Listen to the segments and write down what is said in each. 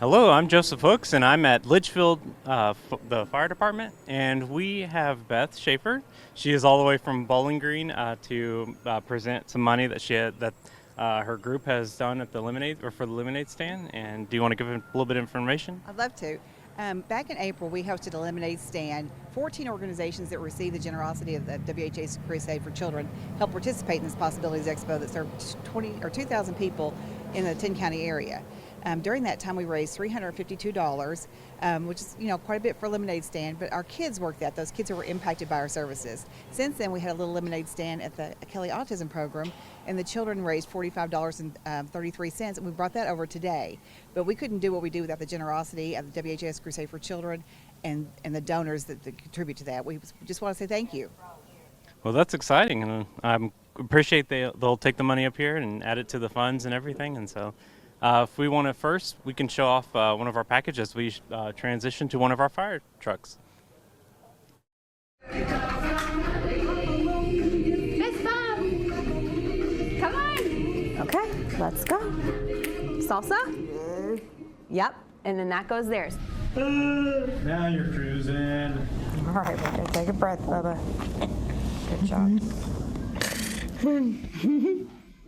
Hello, I'm Joseph Hooks, and I'm at Leitchfield, the fire department, and we have Beth Schaefer. She is all the way from Bowling Green to present some money that her group has done at the lemonade or for the lemonade stand. And do you want to give a little bit of information? I'd love to. Back in April, we hosted a lemonade stand. 14 organizations that received the generosity of the WHA's Crusade for Children helped participate in this Possibilities Expo that served 2,000 people in the 10-county area. During that time, we raised $352, which is quite a bit for a lemonade stand. But our kids worked that; those kids who were impacted by our services. Since then, we had a little lemonade stand at the Kelly Autism Program, and the children raised $45.33, and we brought that over today. But we couldn't do what we do without the generosity of the WHS Crusade for Children and the donors that contribute to that. We just want to say thank you. Well, that's exciting, and I appreciate they'll take the money up here and add it to the funds and everything. And so, if we want to first, we can show off one of our packages. We transition to one of our fire trucks. Miss Bob, come on. Okay, let's go. Salsa? Yep, and then that goes theirs. Now you're cruising. All right, we're gonna take a breath, Bubba. Good job.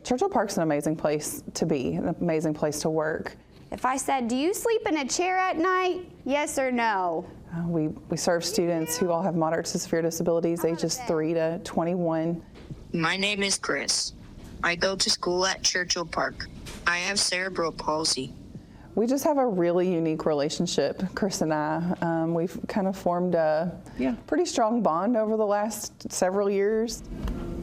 Churchill Park's an amazing place to be, an amazing place to work. If I said, do you sleep in a chair at night? Yes or no? We serve students who all have moderate to severe disabilities, ages 3 to 21. My name is Chris. I go to school at Churchill Park. I have cerebral palsy. We just have a really unique relationship, Chris and I. We've kind of formed a pretty strong bond over the last several years.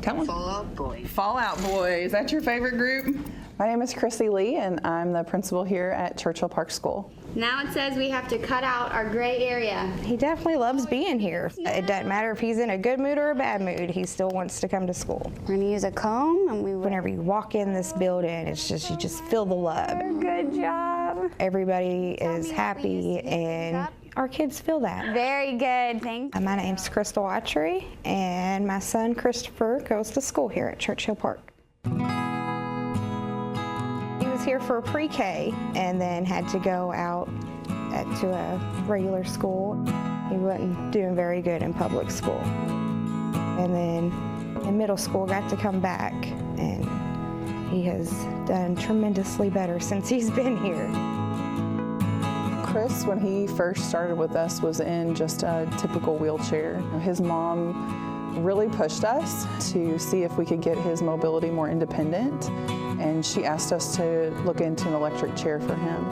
Come on. Fallout Boy. Fallout Boy, is that your favorite group? My name is Chrissy Lee, and I'm the principal here at Churchill Park School. Now it says we have to cut out our gray area. He definitely loves being here. It doesn't matter if he's in a good mood or a bad mood, he still wants to come to school. We're gonna use a comb, and Whenever you walk in this building, you just feel the love. Good job. Everybody is happy, and our kids feel that. Very good, thank you. My name's Crystal Autry, and my son Christopher goes to school here at Churchill Park. He was here for pre-K and then had to go out to a regular school. He wasn't doing very good in public school. And then in middle school got to come back, and he has done tremendously better since he's been here. Chris, when he first started with us, was in just a typical wheelchair. His mom really pushed us to see if we could get his mobility more independent, and she asked us to look into an electric chair for him.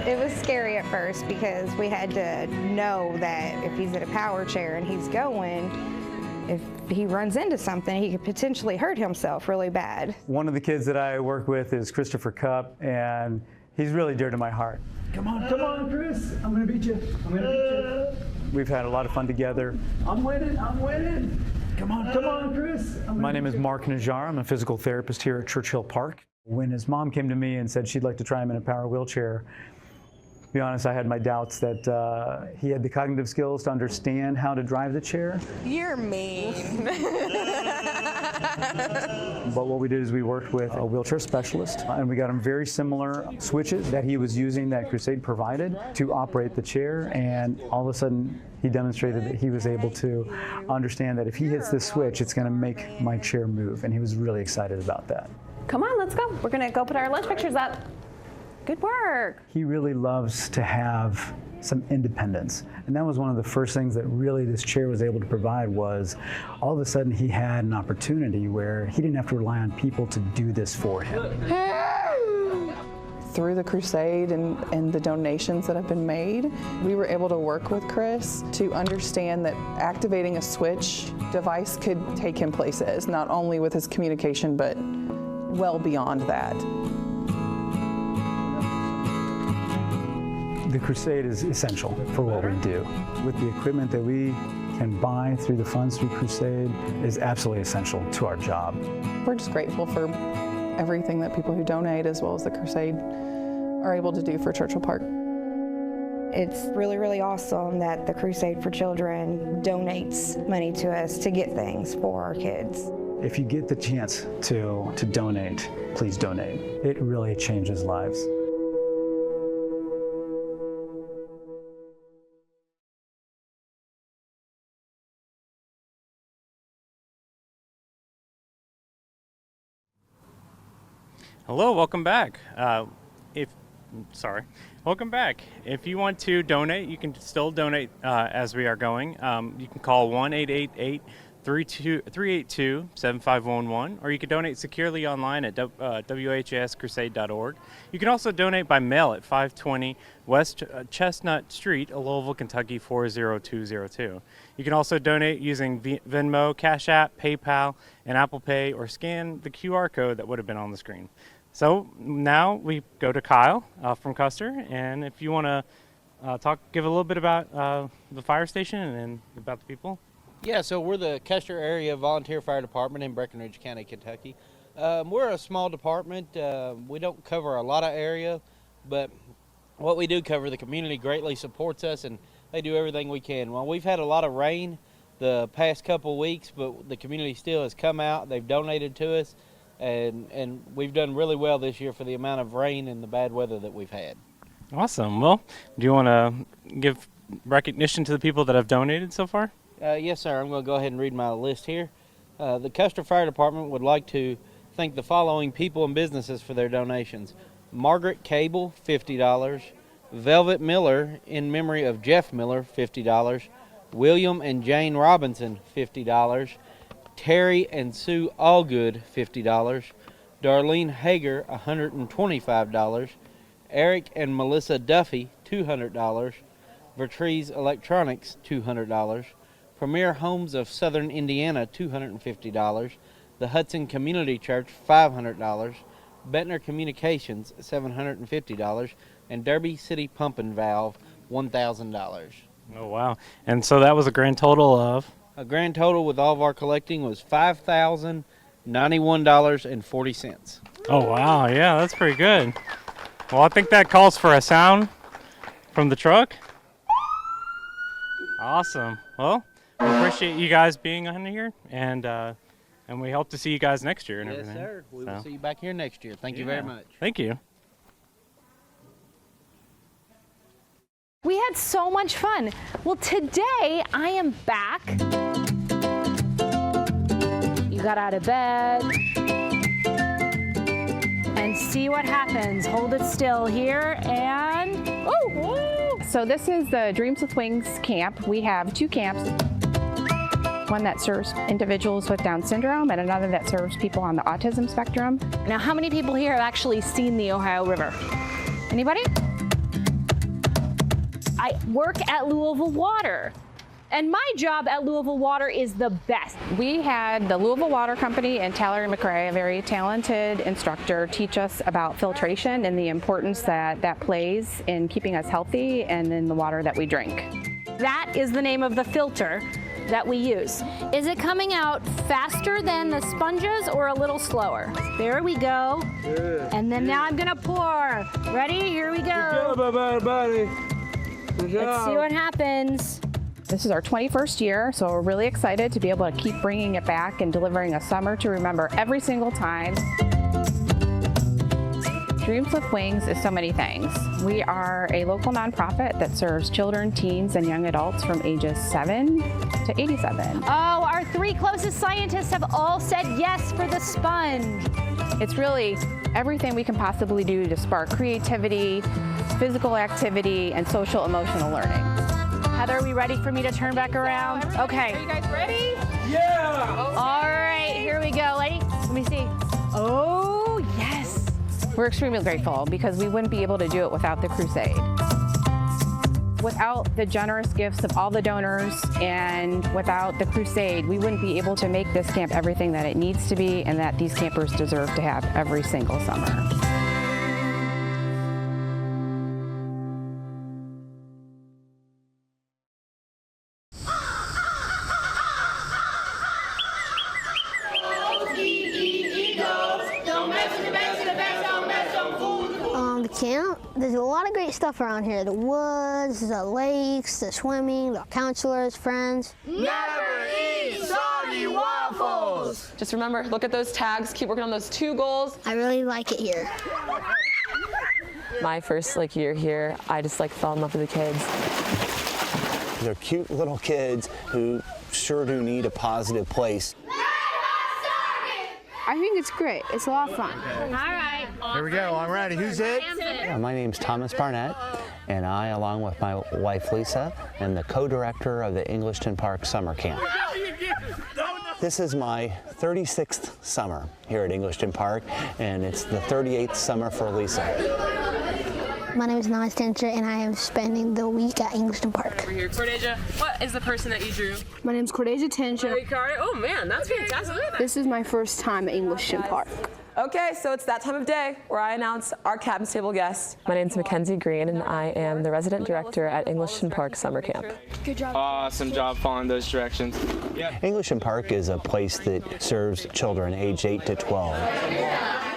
It was scary at first because we had to know that if he's in a power chair and he's going, if he runs into something, he could potentially hurt himself really bad. One of the kids that I work with is Christopher Cupp, and he's really dear to my heart. Come on, Chris. I'm gonna beat you. We've had a lot of fun together. I'm winning. Come on, Chris. My name is Mark Najjar. I'm a physical therapist here at Churchill Park. When his mom came to me and said she'd like to try him in a power wheelchair, to be honest, I had my doubts that he had the cognitive skills to understand how to drive the chair. You're mean. But what we did is we worked with a wheelchair specialist, and we got him very similar switches that he was using that Crusade provided to operate the chair, and all of a sudden he demonstrated that he was able to understand that if he hits this switch, it's going to make my chair move, and he was really excited about that. Come on, let's go. We're gonna go put our lunch pictures up. Good work. He really loves to have some independence, and that was one of the first things that really this chair was able to provide. Was all of a sudden he had an opportunity where he didn't have to rely on people to do this for him. Through the Crusade and the donations that have been made, we were able to work with Chris to understand that activating a switch device could take him places, not only with his communication, but well beyond that. The Crusade is essential for what we do. With the equipment that we can buy through the funds through Crusade is absolutely essential to our job. We're just grateful for everything that people who donate, as well as the Crusade, are able to do for Churchill Park. It's really, really awesome that the Crusade for Children donates money to us to get things for our kids. If you get the chance to donate, please donate. It really changes lives. Hello, welcome back. Welcome back. If you want to donate, you can still donate as we are going. You can call 1-888-382-7511, or you can donate securely online at whascrusade.org. You can also donate by mail at 520 West Chestnut Street, Louisville, Kentucky 40202. You can also donate using Venmo, Cash App, PayPal, and Apple Pay, or scan the QR code that would have been on the screen. So now we go to Kyle from Custer, and if you want to give a little bit about the fire station and about the people. Yeah, so we're the Custer Area Volunteer Fire Department in Breckinridge County, Kentucky. We're a small department. We don't cover a lot of area, but what we do cover, the community greatly supports us, and they do everything we can. Well, we've had a lot of rain the past couple weeks, but the community still has come out. They've donated to us. And we've done really well this year for the amount of rain and the bad weather that we've had. Awesome. Well, do you want to give recognition to the people that have donated so far? Yes, sir. I'm going to go ahead and read my list here. The Custer Fire Department would like to thank the following people and businesses for their donations. Margaret Cable, $50. Velvet Miller, in memory of Jeff Miller, $50. William and Jane Robinson, $50. Terry and Sue Allgood, $50. Darlene Hager, $125. Eric and Melissa Duffy, $200. Vertrees Electronics, $200. Premier Homes of Southern Indiana, $250. The Hudson Community Church, $500. Bettner Communications, $750. And Derby City Pump and Valve, $1,000. Oh, wow. And so that was a grand total of? A grand total with all of our collecting was $5,091.40. Oh, wow. Yeah, that's pretty good. Well, I think that calls for a sound from the truck. Awesome. Well, we appreciate you guys being on here, and we hope to see you guys next year and everything. Yes, sir. We will see you back here next year. Thank you very much. Thank you. We had so much fun. Well, today I am back. You got out of bed. And see what happens. Hold it still here and, oh! So this is the Dreams with Wings camp. We have two camps. One that serves individuals with Down syndrome and another that serves people on the autism spectrum. Now, how many people here have actually seen the Ohio River? Anybody? I work at Louisville Water, and my job at Louisville Water is the best. We had the Louisville Water Company and Tyler McRae, a very talented instructor, teach us about filtration and the importance that plays in keeping us healthy and in the water that we drink. That is the name of the filter that we use. Is it coming out faster than the sponges or a little slower? There we go. Yeah. And then now I'm gonna pour. Ready? Here we go. Good job, everybody. Good job. Let's see what happens. This is our 21st year, so we're really excited to be able to keep bringing it back and delivering a summer to remember every single time. Dreams with Wings is so many things. We are a local nonprofit that serves children, teens, and young adults from ages 7 to 87. Oh, our three closest scientists have all said yes for the sponge. It's really everything we can possibly do to spark creativity, physical activity, and social emotional learning. Heather, are we ready for me to turn back around? Okay. Are you guys ready? Yeah! All right, here we go. Ready? Let me see. Oh, yes. We're extremely grateful because we wouldn't be able to do it without the Crusade. Without the generous gifts of all the donors and without the Crusade, we wouldn't be able to make this camp everything that it needs to be and that these campers deserve to have every single summer. Camp. There's a lot of great stuff around here. The woods, the lakes, the swimming, the counselors, friends. Never eat soggy waffles! goals. Just remember, look at those tags, keep working on those 2 goals. I really like it here. My first year here, I just fell in love with the kids. They're cute little kids who sure do need a positive place. I think it's great. It's a lot of fun. All right. Here we go. I'm ready. Who's it? My name's Thomas Barnett, and I, along with my wife Lisa, am the co-director of the Englishton Park Summer Camp. This is my 36th summer here at Englishton Park, and it's the 38th summer for Lisa. My name is Nice Tincher, and I am spending the week at Englishton Park. We're here. Cordeja, what is the person that you drew? My name is Cordeja Tincher. Oh man, that's fantastic. Look at that. This is my first time at Englishton Park. Okay, so it's that time of day where I announce our Captain's Table guest. My name's Mackenzie Green, and I am the resident director at Englishton Park Summer Camp. Good job. Awesome job following those directions. Englishton Park is a place that serves children aged 8 to 12.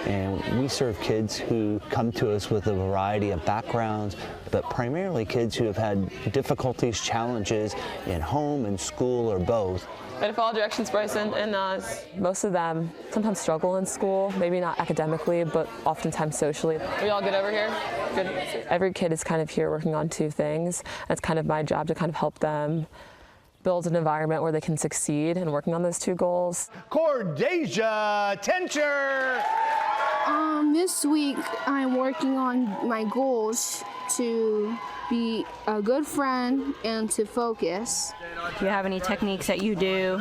And we serve kids who come to us with a variety of backgrounds, but primarily kids who have had difficulties, challenges in home and school or both. Ready to follow directions, Bryson and Naz. Most of them sometimes struggle in school, maybe not academically, but oftentimes socially. Are we all good over here? Good. Every kid is kind of here working on 2 things. And it's kind of my job to kind of help them build an environment where they can succeed in working on those 2 goals. Cordeja Tincher! This week I'm working on my goals to be a good friend and to focus. Do you have any techniques that you do?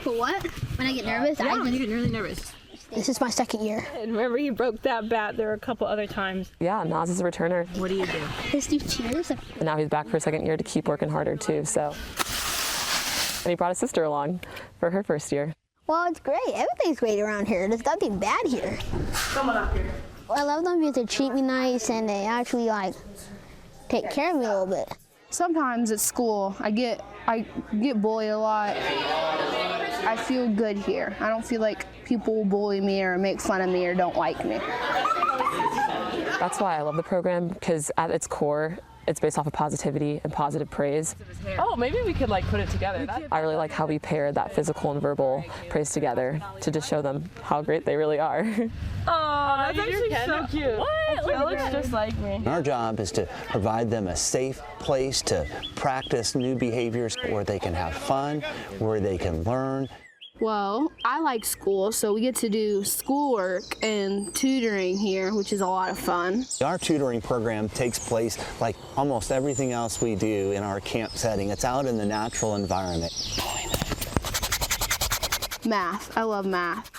For what? When I get nervous? Yeah, when you get really nervous. This is my 2nd year. And remember, you broke that bat. There were a couple other times. Yeah, Naz is a returner. What do you do? Let's do cheers. And now he's back for a 2nd year to keep working harder too, so. And he brought his sister along for her 1st year. Well, it's great. Everything's great around here. There's nothing bad here. Come on up here. Well, I love them because they treat me nice and they actually take care of me a little bit. Sometimes at school, I get bullied a lot. I feel good here. I don't feel like people will bully me or make fun of me or don't like me. That's why I love the program, because at its core, it's based off of positivity and positive praise. Oh, maybe we could put it together. I really like how we pair that physical and verbal praise together to just show them how great they really are. Oh, that's actually so cute. What? That looks just like me. Our job is to provide them a safe place to practice new behaviors where they can have fun, where they can learn. Well, I like school, so we get to do schoolwork and tutoring here, which is a lot of fun. Our tutoring program takes place like almost everything else we do in our camp setting. It's out in the natural environment. Math. I love math.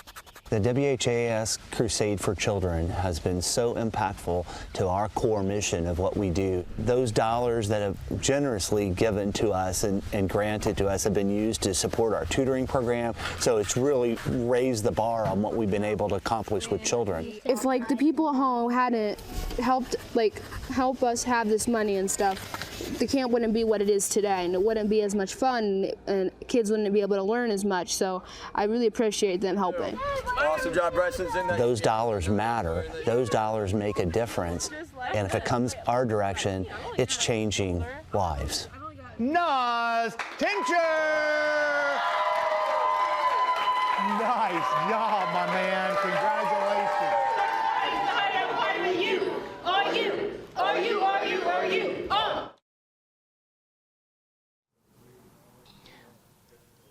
The WHAS Crusade for Children has been so impactful to our core mission of what we do. Those dollars that have generously given to us and granted to us have been used to support our tutoring program, so it's really raised the bar on what we've been able to accomplish with children. If the people at home hadn't helped help us have this money and stuff, the camp wouldn't be what it is today, and it wouldn't be as much fun, and kids wouldn't be able to learn as much, so I really appreciate them helping. Awesome job, Bryson. Those dollars matter. Those dollars make a difference. And if it comes our direction, it's changing lives. Nice Tincher! Nice job, my man. Congratulations. Are you?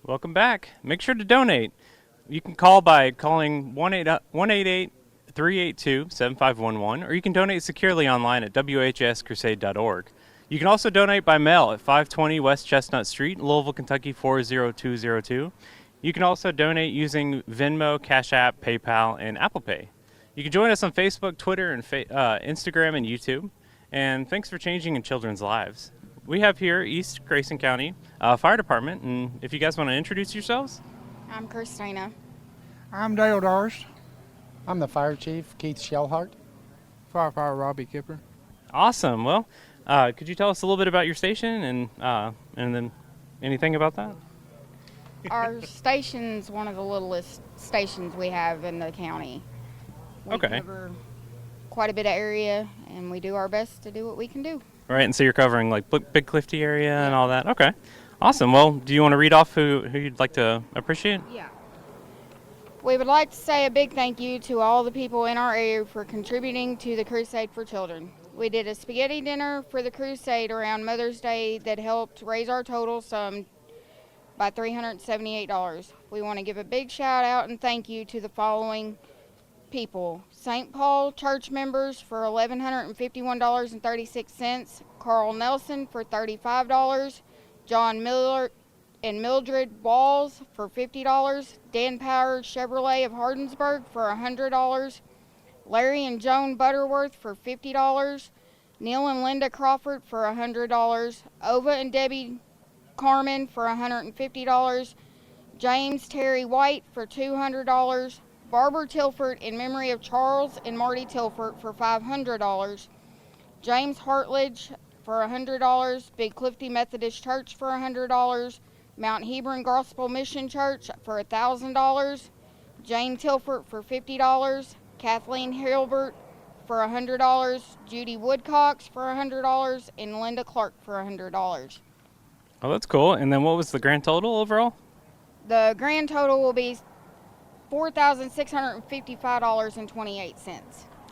Welcome back. Make sure to donate. You can call by calling 1-888-382-7511, or you can donate securely online at whscrusade.org. You can also donate by mail at 520 West Chestnut Street, Louisville, Kentucky 40202. You can also donate using Venmo, Cash App, PayPal, and Apple Pay. You can join us on Facebook, Twitter, and Instagram and YouTube. And thanks for changing in children's lives. We have here East Grayson County Fire Department, and if you guys want to introduce yourselves. I'm Christina. I'm Dale Darst. I'm the fire chief, Keith Shellhart. Firefighter Robbie Kipper. Awesome. Well, could you tell us a little bit about your station and then anything about that? Our station's one of the littlest stations we have in the county. We cover quite a bit of area, and we do our best to do what we can do. All right, and so you're covering Big Clifty area and all that. Okay, awesome. Well, do you want to read off who you'd like to appreciate? Yeah. We would like to say a big thank you to all the people in our area for contributing to the Crusade for Children. We did a spaghetti dinner for the Crusade around Mother's Day that helped raise our total sum by $378. We want to give a big shout out and thank you to the following people. St. Paul church members for $1,151.36, Carl Nelson for $35, John Miller and Mildred Walls for $50, Dan Powers Chevrolet of Hardinsburg for $100, Larry and Joan Butterworth for $50, Neil and Linda Crawford for $100, Ova and Debbie Carmen for $150, James Terry White for $200, Barbara Tilford in memory of Charles and Marty Tilford for $500, James Hartledge for $100, Big Clifty Methodist Church for $100, Mount Hebron Gospel Mission Church for $1,000, Jane Tilford for $50, Kathleen Hilbert for $100, Judy Woodcox for $100, and Linda Clark for $100. Oh, that's cool. And then what was the grand total overall? The grand total will be $4,655.28.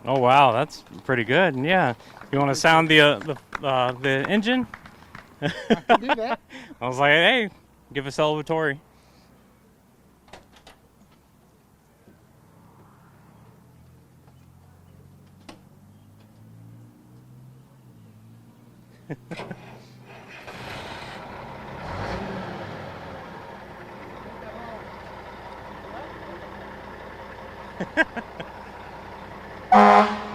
Oh wow, that's pretty good. Yeah, you want to sound the engine? I can do that. I was like, hey, give a celebratory.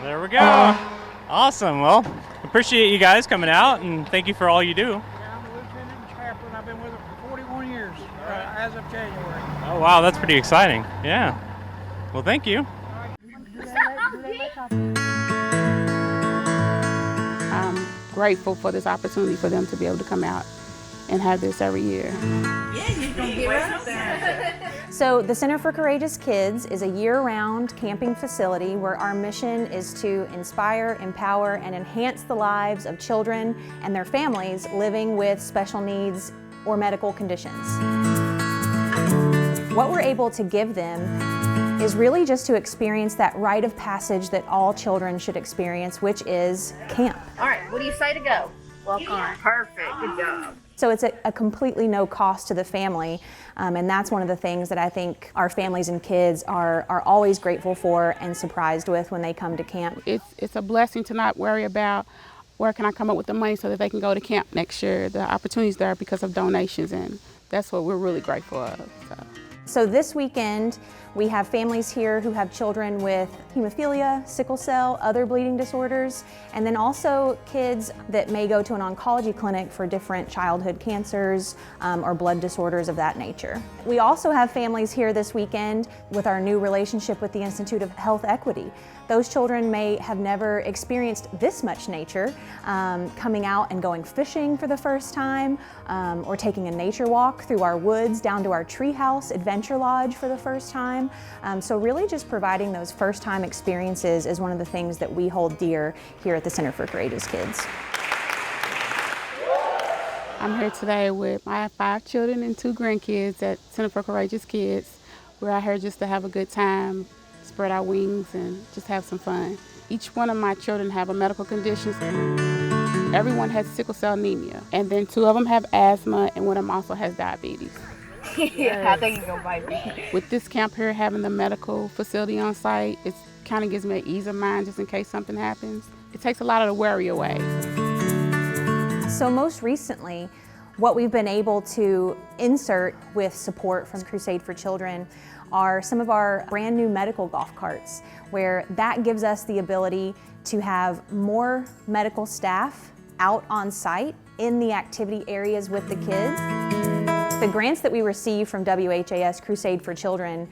There we go. Awesome. Well, appreciate you guys coming out and thank you for all you do. Yeah, I'm the lieutenant chaplain. I've been with it for 41 years as of January. Oh wow, that's pretty exciting. Yeah. Well, thank you. I'm grateful for this opportunity for them to be able to come out and have this every year. So the Center for Courageous Kids is a year-round camping facility where our mission is to inspire, empower, and enhance the lives of children and their families living with special needs or medical conditions. What we're able to give them is really just to experience that rite of passage that all children should experience, which is camp. All right, what do you say to go? Walk on. Perfect. Good job. So it's a completely no cost to the family, and that's one of the things that I think our families and kids are always grateful for and surprised with when they come to camp. It's a blessing to not worry about where can I come up with the money so that they can go to camp next year. The opportunity's there because of donations, and that's what we're really grateful of. So this weekend, we have families here who have children with hemophilia, sickle cell, other bleeding disorders, and then also kids that may go to an oncology clinic for different childhood cancers or blood disorders of that nature. We also have families here this weekend with our new relationship with the Institute of Health Equity. Those children may have never experienced this much nature, coming out and going fishing for the first time, or taking a nature walk through our woods down to our treehouse adventure lodge for the first time. So really just providing those first time experiences is one of the things that we hold dear here at the Center for Courageous Kids. I'm here today with my 5 children and 2 grandkids at Center for Courageous Kids. We're out here just to have a good time, spread our wings, and just have some fun. Each one of my children have a medical condition. Everyone has sickle cell anemia, and then 2 of them have asthma, and one of them also has diabetes. Yeah, I think you're gonna bite me. With this camp here, having the medical facility on site, it kind of gives me an ease of mind just in case something happens. It takes a lot of the worry away. So most recently, what we've been able to insert with support from Crusade for Children are some of our brand new medical golf carts, where that gives us the ability to have more medical staff out on site in the activity areas with the kids. The grants that we receive from WHAS Crusade for Children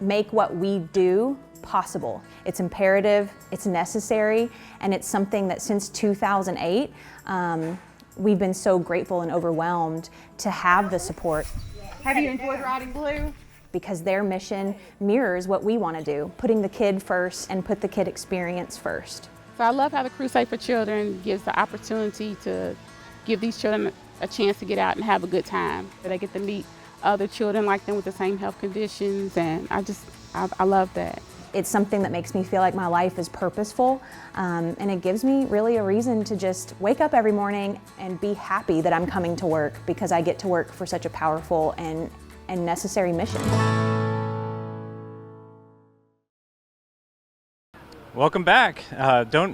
make what we do possible. It's imperative, it's necessary, and it's something that since 2008, we've been so grateful and overwhelmed to have the support. Have you enjoyed riding Blue? Because their mission mirrors what we want to do, putting the kid first and put the kid experience first. So I love how the Crusade for Children gives the opportunity to give these children a chance to get out and have a good time. They get to meet other children like them with the same health conditions, and I love that. It's something that makes me feel like my life is purposeful, and it gives me really a reason to just wake up every morning and be happy that I'm coming to work because I get to work for such a powerful and necessary mission. Welcome back.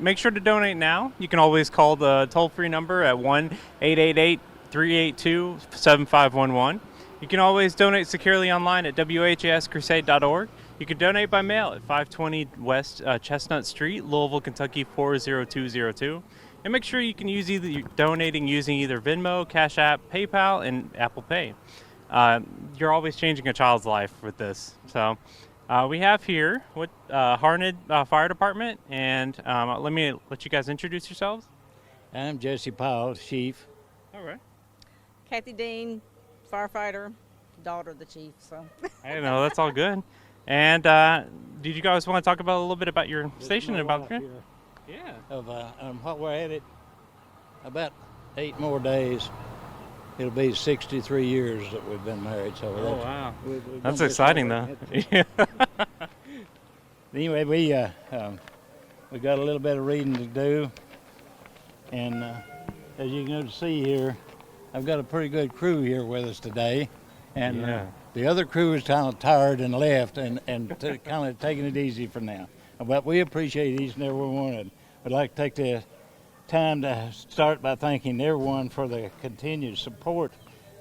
Make sure to donate now. You can always call the toll-free number at 1-888-382-7511. You can always donate securely online at whascrusade.org. You can donate by mail at 520 West Chestnut Street, Louisville, Kentucky 40202. And make sure you can use donating using either Venmo, Cash App, PayPal, and Apple Pay. You're always changing a child's life with this. So we have here Harned Fire Department, and let me let you guys introduce yourselves. I'm Jesse Powell, Chief. All right. Kathy Dean, firefighter, daughter of the chief. So. I know, that's all good. And did you guys want to talk about a little bit about your station and about the Yeah. Of what we're at it, about 8 more days. It'll be 63 years that we've been married. So wow, that's exciting though. Yeah. Anyway, we got a little bit of reading to do, and as you can see here, I've got a pretty good crew here with us today, and the other crew is kind of tired and left, and kind of taking it easy for now. But we appreciate each and every one. I'd like to take the time to start by thanking everyone for the continued support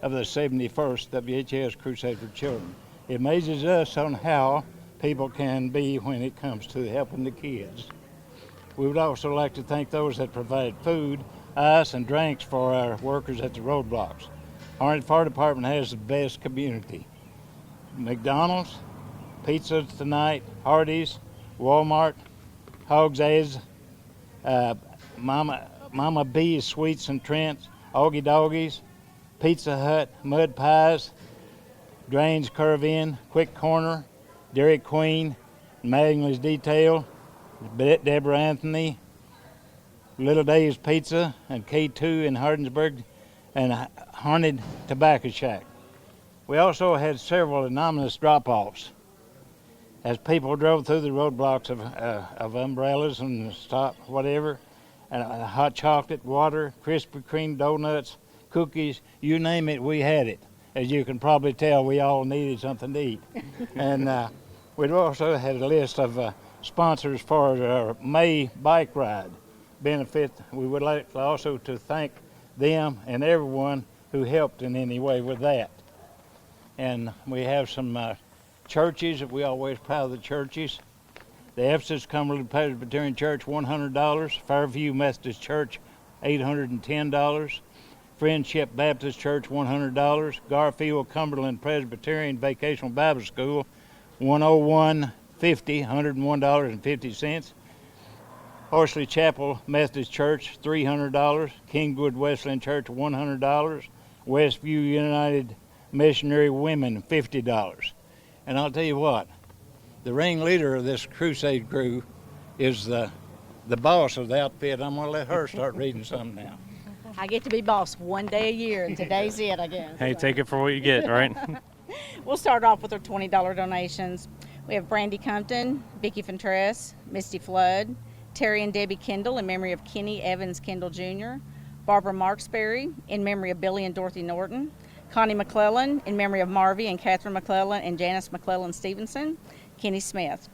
of the 71st WHAS Crusade for Children. It amazes us on how people can be when it comes to helping the kids. We would also like to thank those that provide food, ice, and drinks for our workers at the roadblocks. Harned Fire Department has the best community. McDonald's, Pizza Tonight, Hardee's, Walmart, Hogs A's, Mama B's Sweets and Trents, Augie Doggies, Pizza Hut, Mud Pies, Drains Curve In, Quick Corner, Dairy Queen, Magnus Detail, Deborah Anthony, Little Dave's Pizza, and K2 in Hardinsburg, and Harned Tobacco Shack. We also had several anonymous drop-offs as people drove through the roadblocks of umbrellas and stop, whatever, and hot chocolate, water, Krispy Kreme donuts, cookies, you name it, we had it. As you can probably tell, we all needed something to eat. And we'd also had a list of sponsors for our May bike ride benefit. We would like also to thank them and everyone who helped in any way with that. And we have some churches that we always proud of the churches. The Ephesus Cumberland Presbyterian Church, $100. Fairview Methodist Church, $810. Friendship Baptist Church, $100. Garfield Cumberland Presbyterian Vocational Bible School, $101.50, $101.50. Horsley Chapel Methodist Church, $300. Kingwood Wesleyan Church, $100. Westview United Missionary Women, $50. And I'll tell you what, the ringleader of this crusade crew is the boss of the outfit. I'm going to let her start reading something now. I get to be boss one day a year, and today's it, I guess. Hey, take it for what you get, right? We'll start off with our $20 donations. We have Brandy Compton, Vicki Fentress, Misty Flood, Terry and Debbie Kendall in memory of Kenny Evans Kendall Jr., Barbara Marksberry in memory of Billy and Dorothy Norton, Connie McClellan in memory of Marvy and Catherine McClellan and Janice McClellan Stevenson, Kenny Smith.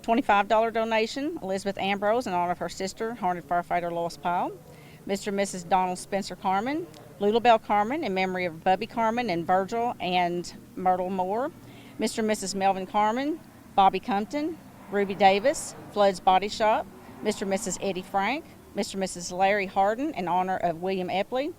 $25 donation, Elizabeth Ambrose in honor of her sister, Harned firefighter Lois Powell. Mr. and Mrs. Donald Spencer Carmen, Lulabelle Carmen in memory of Bubby Carmen and Virgil and Myrtle Moore. Mr. and Mrs. Melvin Carmen, Bobby Compton, Ruby Davis, Flood's Body Shop. Mr. and Mrs. Eddie Frank, Mr. and Mrs. Larry Harden in honor of William Epley.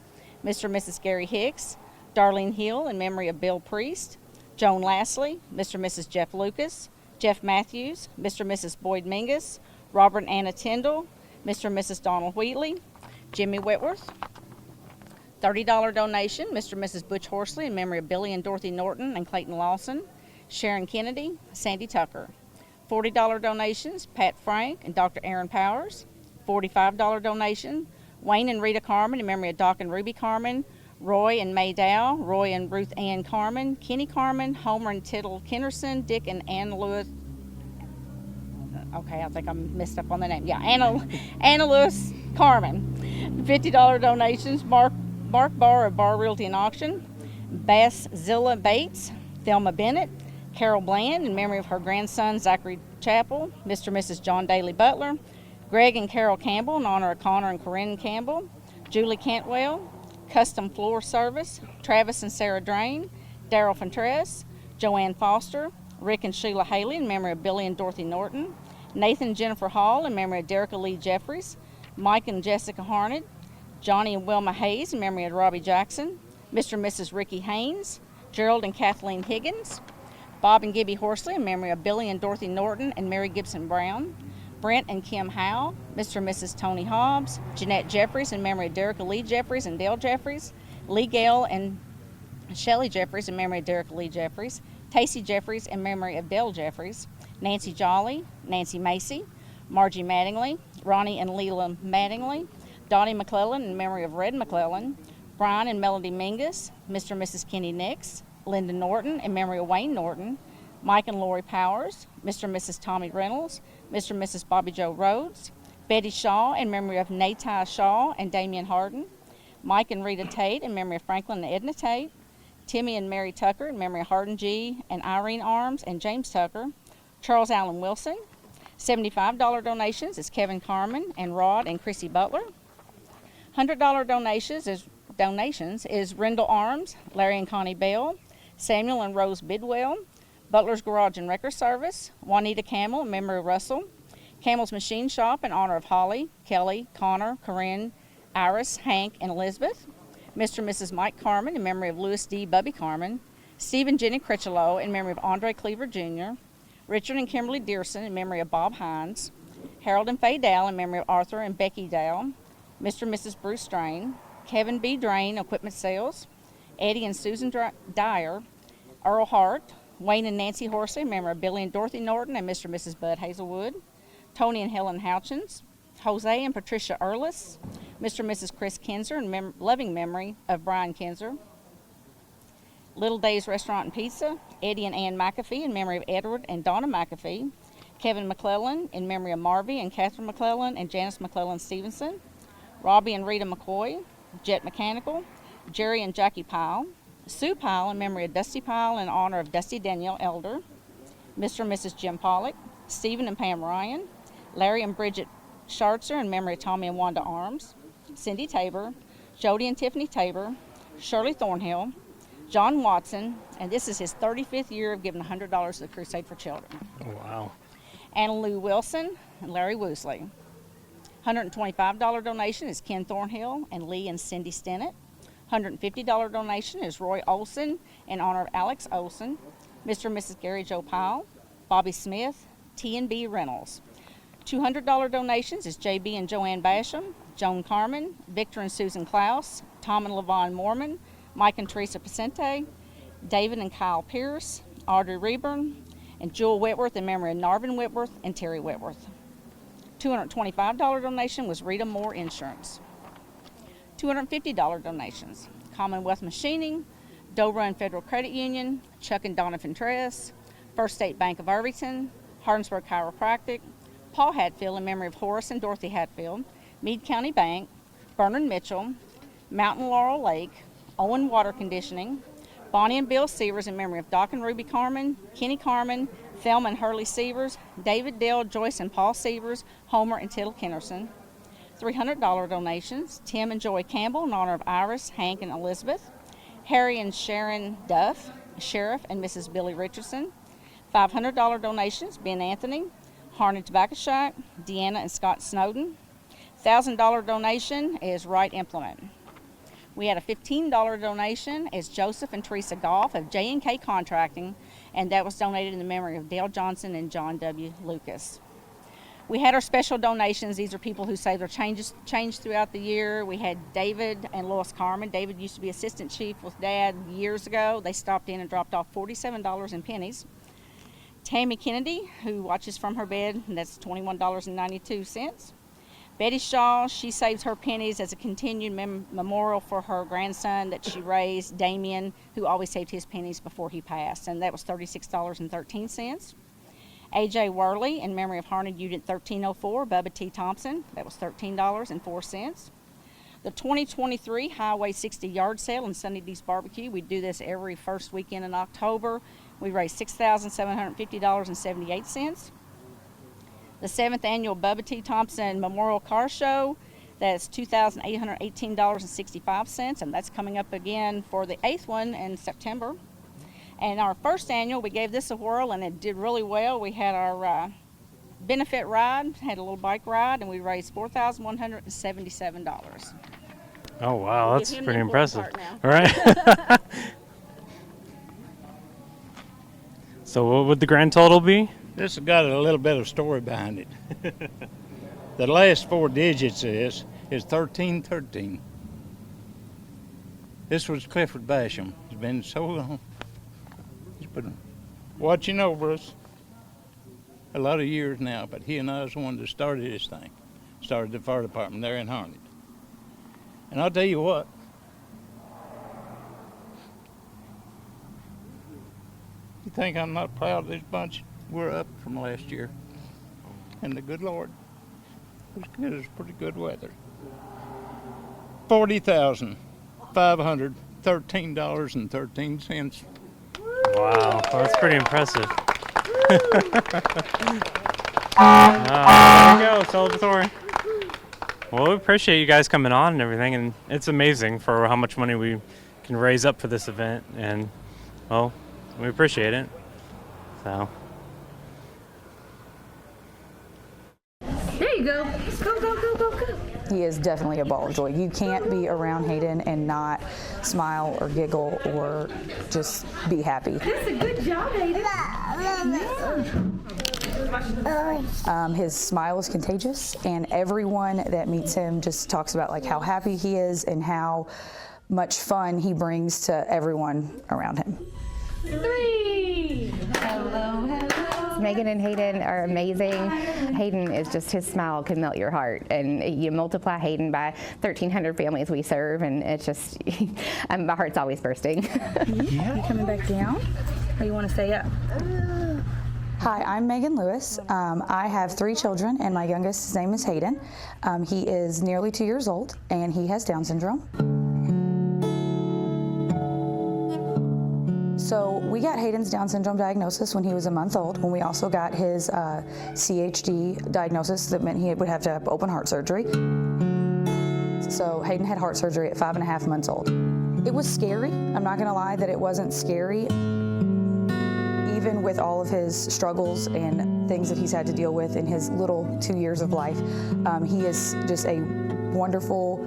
Mr. and Mrs. Gary Hicks, Darlene Hill in memory of Bill Priest. Joan Lastly, Mr. and Mrs. Jeff Lucas, Jeff Matthews, Mr. and Mrs. Boyd Mingus, Robert and Anna Tyndall, Mr. and Mrs. Donald Wheatley, Jimmy Whitworth. $30 donation, Mr. and Mrs. Butch Horsley in memory of Billy and Dorothy Norton and Clayton Lawson, Sharon Kennedy, Sandy Tucker. $40 donations, Pat Frank and Dr. Aaron Powers. $45 donation, Wayne and Rita Carmen in memory of Doc and Ruby Carmen, Roy and May Dow, Roy and Ruth Ann Carmen, Kenny Carmen, Homer and Tittle Kennerson, Dick and Ann Lewis. Okay, I think I messed up on the name. Yeah, Anna Lewis Carmen. $50 donations, Mark Barr of Barr Realty and Auction, Bass Zilla Bates, Thelma Bennett, Carol Bland in memory of her grandson Zachary Chappell, Mr. and Mrs. John Daly Butler, Greg and Carol Campbell in honor of Connor and Corinne Campbell, Julie Cantwell, Custom Floor Service, Travis and Sarah Drain, Daryl Fontress, Joanne Foster, Rick and Sheila Haley in memory of Billy and Dorothy Norton, Nathan and Jennifer Hall in memory of Derica Lee Jeffries, Mike and Jessica Harned, Johnny and Wilma Hayes in memory of Robbie Jackson, Mr. and Mrs. Ricky Haynes, Gerald and Kathleen Higgins, Bob and Gibby Horsley in memory of Billy and Dorothy Norton and Mary Gibson Brown, Brent and Kim Howe, Mr. and Mrs. Tony Hobbs, Jeanette Jeffries in memory of Derica Lee Jeffries and Dale Jeffries, Lee Gale and Shelley Jeffries in memory of Derica Lee Jeffries, Tacey Jeffries in memory of Dale Jeffries, Nancy Jolly, Nancy Macy, Margie Mattingly, Ronnie and Leela Mattingly, Donnie McClellan in memory of Red McClellan, Brian and Melody Mingus, Mr. and Mrs. Kenny Nix, Linda Norton in memory of Wayne Norton, Mike and Lori Powers, Mr. and Mrs. Tommy Reynolds, Mr. and Mrs. Bobby Joe Rhodes, Betty Shaw in memory of Natai Shaw and Damian Harden, Mike and Rita Tate in memory of Franklin and Edna Tate, Timmy and Mary Tucker in memory of Hardin G. and Irene Arms and James Tucker, Charles Allen Wilson. $75 donations is Kevin Carmen and Rod and Chrissy Butler. $100 donations is Rendell Arms, Larry and Connie Bell, Samuel and Rose Bidwell, Butler's Garage and Wrecker Service, Juanita Camel in memory of Russell, Camel's Machine Shop in honor of Holly, Kelly, Connor, Corinne, Iris, Hank, and Elizabeth, Mr. and Mrs. Mike Carmen in memory of Louis D. Bubby Carmen, Steve and Jenny Critchlow in memory of Andre Cleaver Jr., Richard and Kimberly Dearson in memory of Bob Hines, Harold and Faye Dow in memory of Arthur and Becky Dow, Mr. and Mrs. Bruce Drain, Kevin B. Drain, Equipment Sales, Eddie and Susan Dyer, Earl Hart, Wayne and Nancy Horsley in memory of Billy and Dorothy Norton and Mr. and Mrs. Bud Hazelwood, Tony and Helen Houchins, Jose and Patricia Erlis, Mr. and Mrs. Chris Kinzer in loving memory of Brian Kinzer, Little Dave's Restaurant and Pizza, Eddie and Ann McAfee in memory of Edward and Donna McAfee, Kevin McClellan in memory of Marvy and Catherine McClellan and Janice McClellan Stevenson, Robbie and Rita McCoy, Jet Mechanical, Jerry and Jackie Pyle, Sue Pyle in memory of Dusty Pyle in honor of Dusty Danielle Elder, Mr. and Mrs. Jim Pollock, Stephen and Pam Ryan, Larry and Bridget Schartzer in memory of Tommy and Wanda Arms, Cindy Tabor, Jody and Tiffany Tabor, Shirley Thornhill, John Watson, and this is his 35th year of giving $100 to the Crusade for Children. Oh, wow. Anna Lou Wilson and Larry Woosley. $125 donation is Ken Thornhill and Lee and Cindy Stennett. $150 donation is Roy Olson in honor of Alex Olson, Mr. and Mrs. Gary Joe Powell, Bobby Smith, T&B Reynolds. $200 donations is JB and Joanne Basham, Joan Carmen, Victor and Susan Klaus, Tom and Levon Mormon, Mike and Teresa Pacente, David and Kyle Pierce, Audrey Rayburn, and Jewel Whitworth in memory of Narvin Whitworth and Terry Whitworth. $225 donation was Rita Moore Insurance. $250 donations, Commonwealth Machining, Doe Run Federal Credit Union, Chuck and Donna Fentress, First State Bank of Irvington, Hardinsburg Chiropractic, Paul Hatfield in memory of Horace and Dorothy Hatfield, Meade County Bank, Bernard Mitchell, Mountain Laurel Lake, Owen Water Conditioning, Bonnie and Bill Severs in memory of Doc and Ruby Carmen, Kenny Carmen, Thelma and Hurley Severs, David, Dale, Joyce and Paul Severs, Homer and Tittle Kennerson. $300 donations, Tim and Joy Campbell in honor of Iris, Hank, and Elizabeth, Harry and Sharon Duff, Sheriff and Mrs. Billy Richardson. $500 donations, Ben Anthony, Harney Tobacco Shack, Deanna and Scott Snowden. $1,000 donation is Wright Implement. We had a $15 donation is Joseph and Teresa Goff of J&K Contracting, and that was donated in the memory of Dale Johnson and John W. Lucas. We had our special donations. These are people who say their changed throughout the year. We had David and Lois Carmen. David used to be assistant chief with Dad years ago. They stopped in and dropped off $47 in pennies. Tammy Kennedy, who watches from her bed, and that's $21.92. Betty Shaw, she saves her pennies as a continued memorial for her grandson that she raised, Damien, who always saved his pennies before he passed, and that was $36.13. A.J. Worley, in memory of Harned Unit 1304, Bubba T. Thompson, that was $13.04. The 2023 Highway 60 yard sale and Sunday D's Barbecue, we do this every first weekend in October. We raised $6,750.78. The 7th annual Bubba T. Thompson Memorial Car Show, that's $2,818.65, and that's coming up again for the 8th one in September. And our first annual, we gave this a whirl, and it did really well. We had our benefit ride, had a little bike ride, and we raised $4,177. Oh, wow, that's Give him pretty the impressive. important All right. So what would the grand total be? This has got a little bit of story behind it. The last 4 digits is 1313. This was Clifford Basham. It's been so long. He's been watching over us a lot of years now, but he and I was the one that started this thing. Started the fire department there in Harned. And I'll tell you what, you think I'm not proud of this bunch? We're up from last year. And the good Lord was good. It was pretty good weather. $40,513.13. Wow, well, that's pretty impressive. There you go, celebratory. Well, we appreciate you guys coming on and everything, and it's amazing for how much money we can raise up for this event, and, well, we appreciate it. So. There you go. Go, go, go, go, go. He is definitely a ball of joy. You can't be around Hayden and not smile or giggle or just be happy. That's a good job, Hayden. His smile is contagious, and everyone that meets him just talks about like how happy he is and how much fun he brings to everyone around him. 3. Hello, hello. Megan and Hayden are amazing. Hayden is just, his smile can melt your heart, and you multiply Hayden by 1,300 families we serve, and it's just, my heart's always bursting. Yeah. You coming back down, or you want to stay up? Hi, I'm Megan Lewis. I have 3 children, and my youngest, his name is Hayden. He is nearly 2 years old, and he has Down syndrome. So we got Hayden's Down syndrome diagnosis when he was a month old, when we also got his CHD diagnosis that meant he would have to have open heart surgery. So Hayden had heart surgery at 5.5 months old. It was scary. I'm not gonna lie that it wasn't scary. Even with all of his struggles and things that he's had to deal with in his little 2 years of life, he is just a wonderful,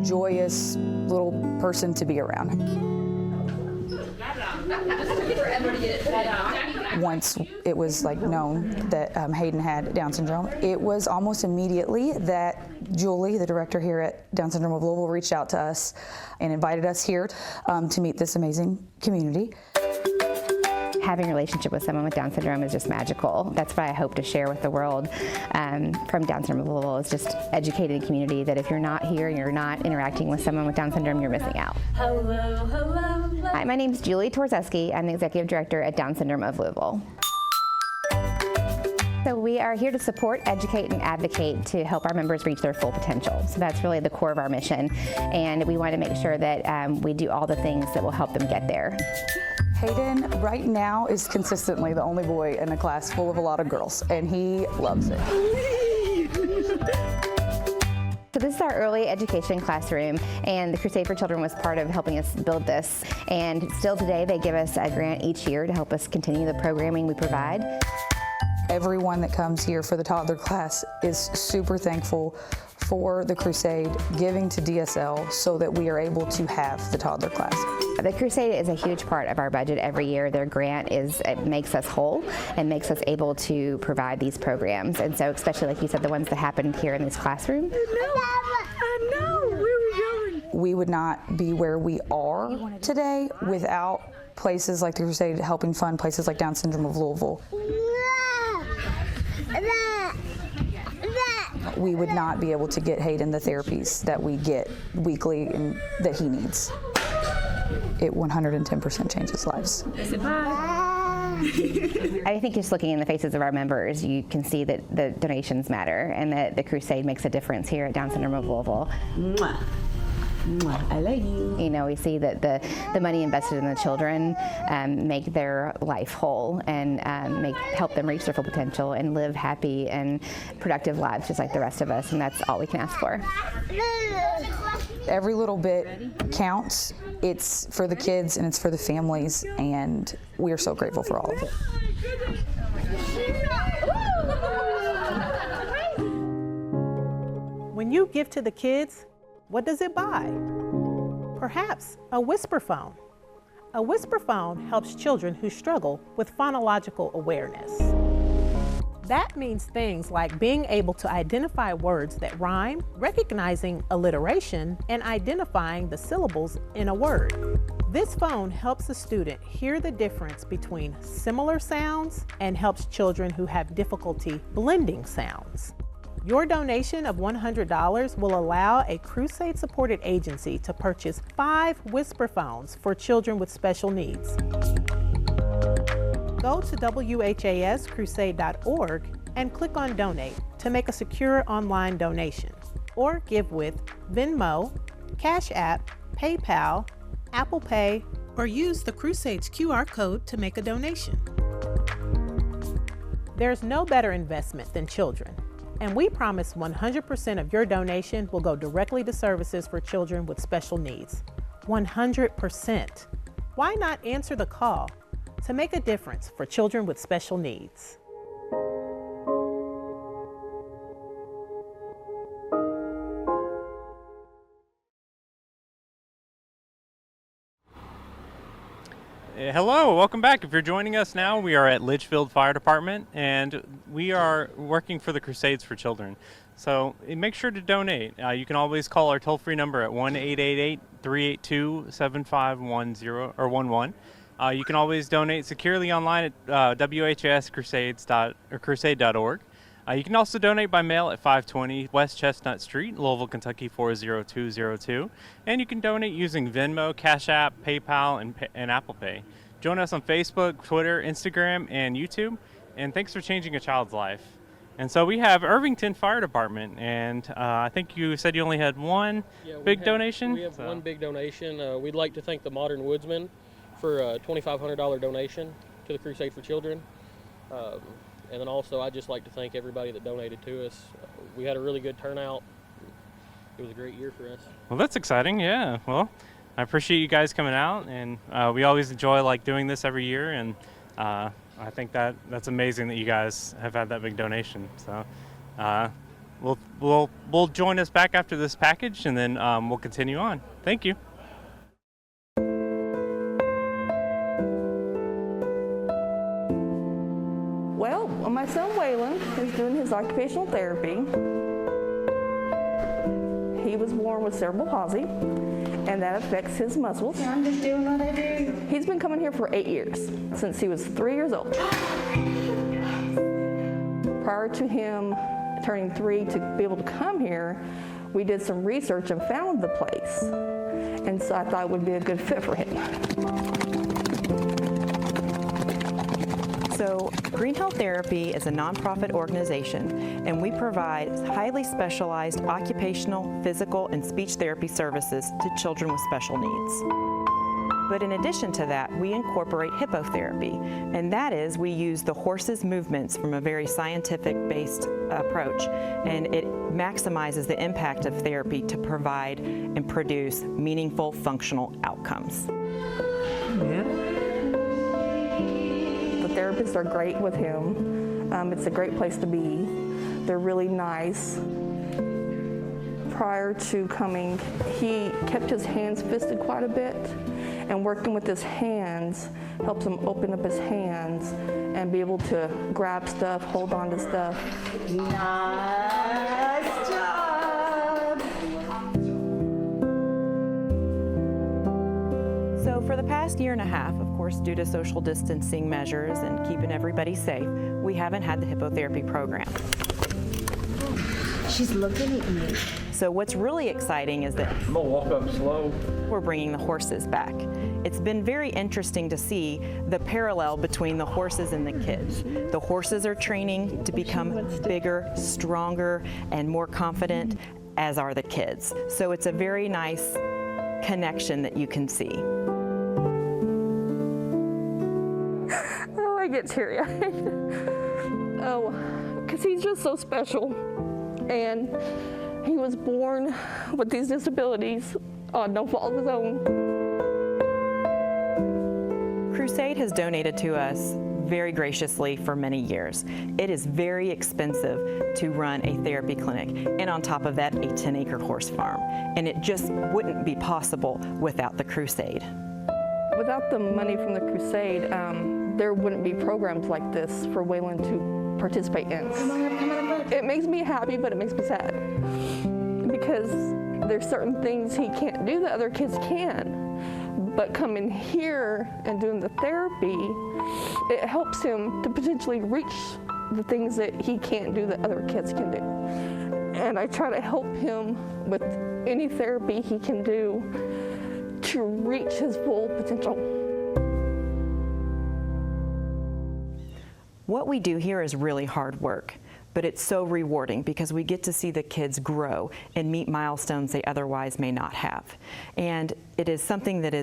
joyous little person to be around. Once it was like known that Hayden had Down syndrome, it was almost immediately that Julie, the director here at Down Syndrome of Louisville, reached out to us and invited us here to meet this amazing community. Having a relationship with someone with Down syndrome is just magical. That's what I hope to share with the world from Down syndrome of Louisville, is just educating the community that if you're not here and you're not interacting with someone with Down syndrome, you're missing out. Hello, hello. Hi, my name is Julie Torzeski. I'm the executive director at Down syndrome of Louisville. So we are here to support, educate, and advocate to help our members reach their full potential. So that's really the core of our mission, and we want to make sure that we do all the things that will help them get there. Hayden right now is consistently the only boy in a class full of a lot of girls, and he loves it. So this is our early education classroom, and the Crusade for Children was part of helping us build this. And still today, they give us a grant each year to help us continue the programming we provide. Everyone that comes here for the toddler class is super thankful for the Crusade giving to DSL so that we are able to have the toddler class. The Crusade is a huge part of our budget every year. Their grant it makes us whole and makes us able to provide these programs. And so especially like you said, the ones that happened here in this classroom. I know, where are we going? We would not be where we are today without places like the Crusade helping fund places like Down Syndrome of Louisville. we would not be able to get Hayden the therapies that we get weekly and that he needs. It 110% changes lives. I think just looking in the faces of our members, you can see that the donations matter and that the Crusade makes a difference here at Down Syndrome of Louisville. Mwah. Mwah. I love you. You know, we see that the money invested in the children make their life whole and help them reach their full potential and live happy and productive lives just like the rest of us, and that's all we can ask for. Every little bit counts. It's for the kids and it's for the families, and we are so grateful for all of it. When you give to the kids, what does it buy? Perhaps a whisper phone. A whisper phone helps children who struggle with phonological awareness. That means things like being able to identify words that rhyme, recognizing alliteration, and identifying the syllables in a word. This phone helps a student hear the difference between similar sounds and helps children who have difficulty blending sounds. Your donation of $100 will allow a Crusade-supported agency to purchase 5 whisper phones for children with special needs. Go to whascrusade.org and click on Donate to make a secure online donation, or give with Venmo, Cash App, PayPal, Apple Pay, or use the Crusade's QR code to make a donation. There's no better investment than children, and we promise 100% of your donation will go directly to services for children with special needs. 100%. Why not answer the call to make a difference for children with special needs? Hello, welcome back. If you're joining us now, we are at Leitchfield Fire Department, and we are working for the Crusades for Children. So make sure to donate. You can always call our toll-free number at 1-888-382-7510 or 11. You can always donate securely online at whascrusade.org. You can also donate by mail at 520 West Chestnut Street, Louisville, Kentucky 40202. And you can donate using Venmo, Cash App, PayPal, and Apple Pay. Join us on Facebook, Twitter, Instagram, and YouTube. And thanks for changing a child's life. And so we have Irvington Fire Department, and I think you said you only had one big donation? We have one big donation. We'd like to thank the Modern Woodsman for a $2,500 donation to the Crusade for Children. And then also, I'd just like to thank everybody that donated to us. We had a really good turnout. It was a great year for us. Well, that's exciting, yeah. Well, I appreciate you guys coming out, and we always enjoy doing this every year, and I think that's amazing that you guys have had that big donation. So we'll join us back after this package, and then we'll continue on. Thank you. Well, my son Waylon is doing his occupational therapy. He was born with cerebral palsy, and that affects his muscles. I'm just doing what I do. He's been coming here for 8 years, since he was 3 years old. Prior to him turning 3 to be able to come here, we did some research and found the place. And so I thought it would be a good fit for him. So, Green Health Therapy is a nonprofit organization, and we provide highly specialized occupational, physical, and speech therapy services to children with special needs. But in addition to that, we incorporate hippotherapy, and that is we use the horse's movements from a very scientific-based approach, and it maximizes the impact of therapy to provide and produce meaningful functional outcomes. Yeah. The therapists are great with him. It's a great place to be. They're really nice. Prior to coming, he kept his hands fisted quite a bit, and working with his hands helps him open up his hands and be able to grab stuff, hold on to stuff. Nice job! So for the past year and a half, of course, due to social distancing measures and keeping everybody safe, we haven't had the hippotherapy program. She's looking at me. So what's really exciting is that I'm gonna walk up slow. we're bringing the horses back. It's been very interesting to see the parallel between the horses and the kids. The horses are training to become bigger, stronger, and more confident, as are the kids. So it's a very nice connection that you can see. Oh, I get teary-eyed. Oh, because he's just so special. And he was born with these disabilities on no fault of his own. Crusade has donated to us very graciously for many years. It is very expensive to run a therapy clinic, and on top of that, a 10-acre horse farm. And it just wouldn't be possible without the Crusade. Without the money from the Crusade, there wouldn't be programs like this for Waylon to participate in. It makes me happy, but it makes me sad. Because there's certain things he can't do that other kids can. But coming here and doing the therapy, it helps him to potentially reach the things that he can't do that other kids can do. And I try to help him with any therapy he can do to reach his full potential. What we do here is really hard work, but it's so rewarding because we get to see the kids grow and meet milestones they otherwise may not have. And it is something that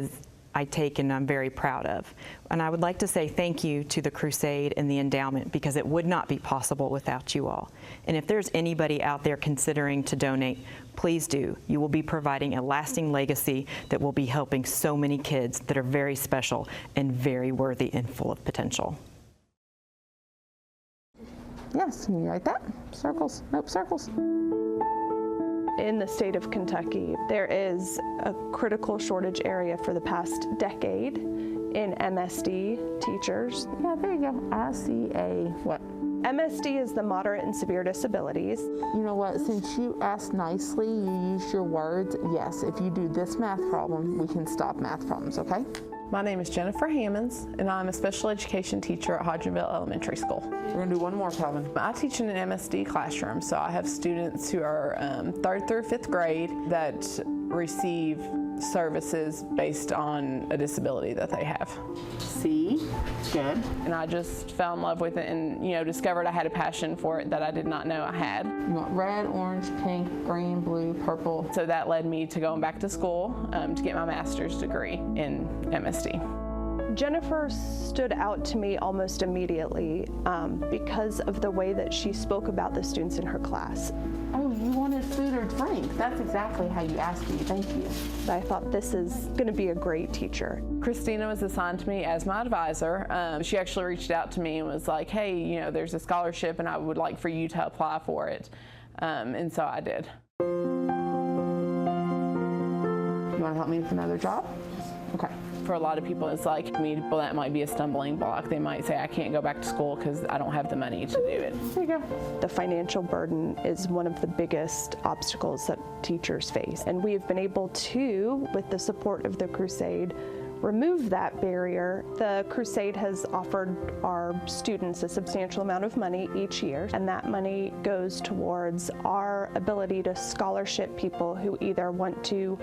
I take and I'm very proud of. And I would like to say thank you to the Crusade and the endowment, because it would not be possible without you all. And if there's anybody out there considering to donate, please do. You will be providing a lasting legacy that will be helping so many kids that are very special and very worthy and full of potential. Yes, can you write that? Circles, nope, circles. In the state of Kentucky, there is a critical shortage area for the past decade in MSD teachers. Yeah, there you go. I-C-A, what? MSD is the moderate and severe disabilities. You know what, since you asked nicely, you used your words, yes, if you do this math problem, we can stop math problems, okay? My name is Jennifer Hammonds, and I'm a special education teacher at Hodgenville Elementary School. We're going to do one more, Calvin. I teach in an MSD classroom, so I have students who are 3rd through 5th grade that receive services based on a disability that they have. See? Good. And I just fell in love with it and, you know, discovered I had a passion for it that I did not know I had. You want red, orange, pink, green, blue, purple. So that led me to going back to school to get my master's degree in MSD. Jennifer stood out to me almost immediately because of the way that she spoke about the students in her class. Oh, you wanted food or drink. That's exactly how you asked me. Thank you. I thought this is going to be a great teacher. Christina was assigned to me as my advisor. She actually reached out to me and was like, hey, you know, there's a scholarship and I would like for you to apply for it. And so I did. You want to help me with another job? Okay. For a lot of people, it's like me, well, that might be a stumbling block. They might say, I can't go back to school because I don't have the money to do it. There you go. The financial burden is one of the biggest obstacles that teachers face. And we have been able to, with the support of the Crusade, remove that barrier. The Crusade has offered our students a substantial amount of money each year, and that money goes towards our ability to scholarship people who either want to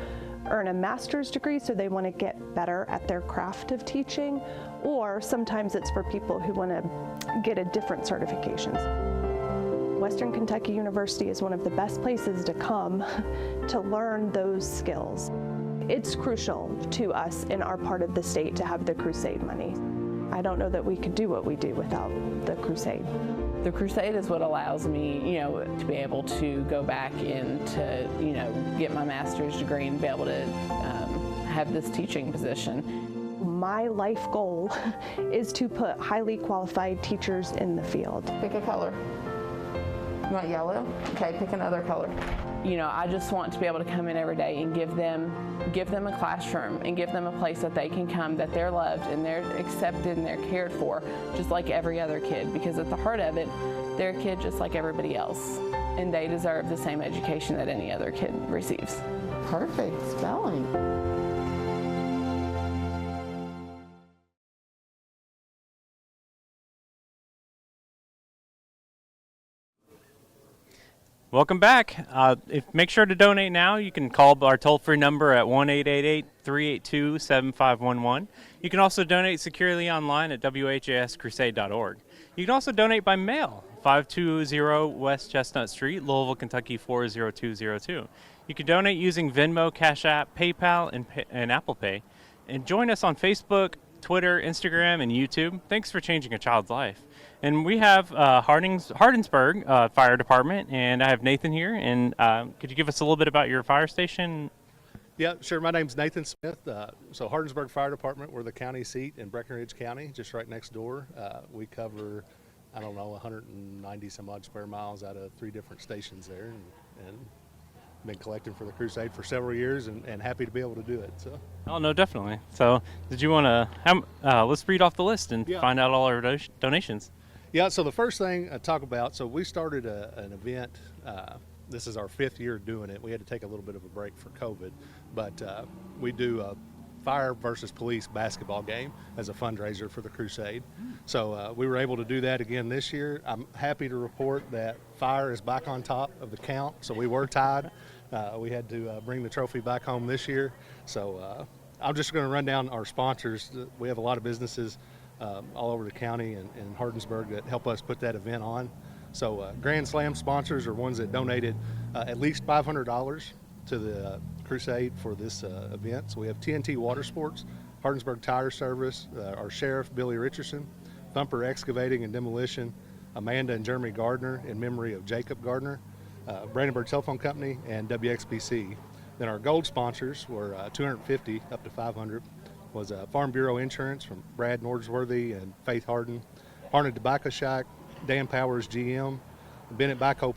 earn a master's degree, so they want to get better at their craft of teaching, or sometimes it's for people who want to get a different certifications. Western Kentucky University is one of the best places to come to learn those skills. It's crucial to us in our part of the state to have the Crusade money. I don't know that we could do what we do without the Crusade. The Crusade is what allows me, you know, to be able to go back and to, you know, get my master's degree and be able to have this teaching position. My life goal is to put highly qualified teachers in the field. Pick a color. You want yellow? Okay, pick another color. You know, I just want to be able to come in every day and give them a classroom and give them a place that they can come, that they're loved and they're accepted and they're cared for, just like every other kid. Because at the heart of it, they're a kid just like everybody else, and they deserve the same education that any other kid receives. Perfect spelling. Welcome back. Make sure to donate now. You can call our toll-free number at 1-888-382-7511. You can also donate securely online at whascrusade.org. You can also donate by mail, 520 West Chestnut Street, Louisville, Kentucky 40202. You can donate using Venmo, Cash App, PayPal, and Apple Pay. And join us on Facebook, Twitter, Instagram, and YouTube. Thanks for changing a child's life. And we have Hardinsburg Fire Department, and I have Nathan here. And could you give us a little bit about your fire station? Yeah, sure. My name's Nathan Smith. So Hardinsburg Fire Department, we're the county seat in Breckenridge County, just right next door. We cover, 190 some odd square miles out of 3 different stations there, and been collecting for the Crusade for several years, and happy to be able to do it. So. Oh no, definitely. So did you want to? Let's read off the list and find out all our donations. Yeah, so the first thing I talk about, so we started an event, this is our 5th year doing it. We had to take a little bit of a break for COVID, but we do a fire versus police basketball game as a fundraiser for the Crusade. So we were able to do that again this year. I'm happy to report that fire is back on top of the count, so we were tied. We had to bring the trophy back home this year. So I'm just going to run down our sponsors. We have a lot of businesses all over the county and Hardinsburg that help us put that event on. So Grand Slam sponsors are ones that donated at least $500 to the Crusade for this event. So we have TNT Water Sports, Hardinsburg Tire Service, our sheriff Billy Richardson, Thumper Excavating and Demolition, Amanda and Jeremy Gardner in memory of Jacob Gardner, Brandenburg Telephone Company, and WXBC. Then our gold sponsors were $250 up to $500. Was Farm Bureau Insurance from Brad Nordsworthy and Faith Harden, Harned Tobacco Shack, Dan Powers GM, Bennett Backhoe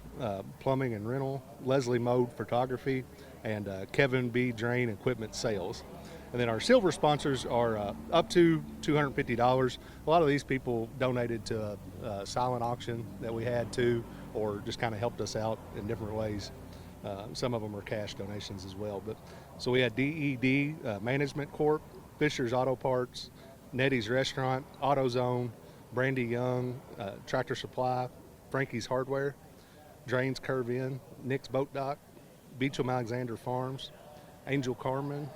Plumbing and Rental, Leslie Mode Photography, and Kevin B. Drain Equipment Sales. And then our silver sponsors are up to $250. A lot of these people donated to a silent auction that we had too, or just kind of helped us out in different ways. Some of them are cash donations as well. But so we had DED Management Corp, Fisher's Auto Parts, Nettie's Restaurant, AutoZone, Brandy Young, Tractor Supply, Frankie's Hardware, Drains Curve In, Nick's Boat Dock, Beecham Alexander Farms, Angel Carmen,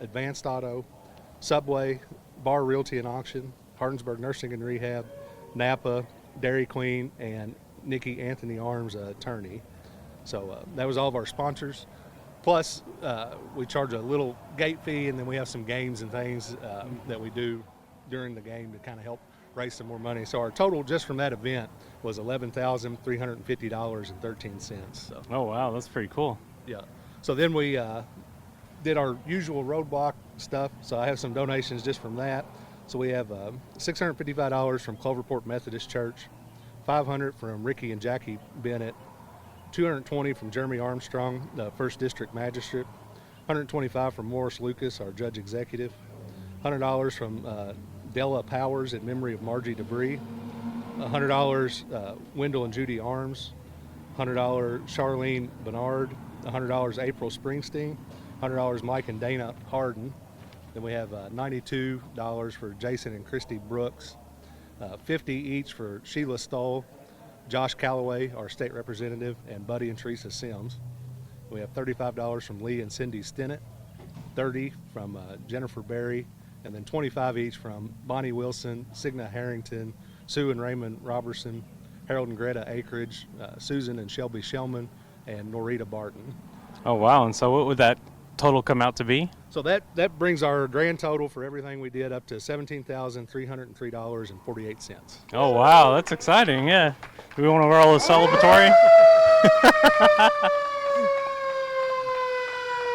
Advanced Auto, Subway, Bar Realty and Auction, Hardinsburg Nursing and Rehab, Napa, Dairy Queen, and Nikki Anthony Arms attorney. So that was all of our sponsors. Plus, we charge a little gate fee, and then we have some games and things that we do during the game to kind of help raise some more money. So our total just from that event was $11,350.13. So. Oh wow, that's pretty cool. Yeah. So then we did our usual roadblock stuff. So I have some donations just from that. So we have $655 from Cloverport Methodist Church, $500 from Ricky and Jackie Bennett, $220 from Jeremy Armstrong, the First District Magistrate, $125 from Morris Lucas, our Judge Executive, $100 from Della Powers in memory of Margie Debris, $100 Wendell and Judy Arms, $100 Charlene Bernard, $100 April Springsteen, $100 Mike and Dana Harden. Then we have $92 for Jason and Christy Brooks, $50 each for Sheila Stoll, Josh Calloway, our state representative, and Buddy and Teresa Sims. We have $35 from Lee and Cindy Stinnett, $30 from Jennifer Berry, and then $25 each from Bonnie Wilson, Signa Harrington, Sue and Raymond Robertson, Harold and Greta Akridge, Susan and Shelby Shellman, and Norita Barton. Oh wow, and so what would that total come out to be? So that brings our grand total for everything we did up to $17,303.48. Oh wow, that's exciting, yeah. Do we want to roll a celebratory?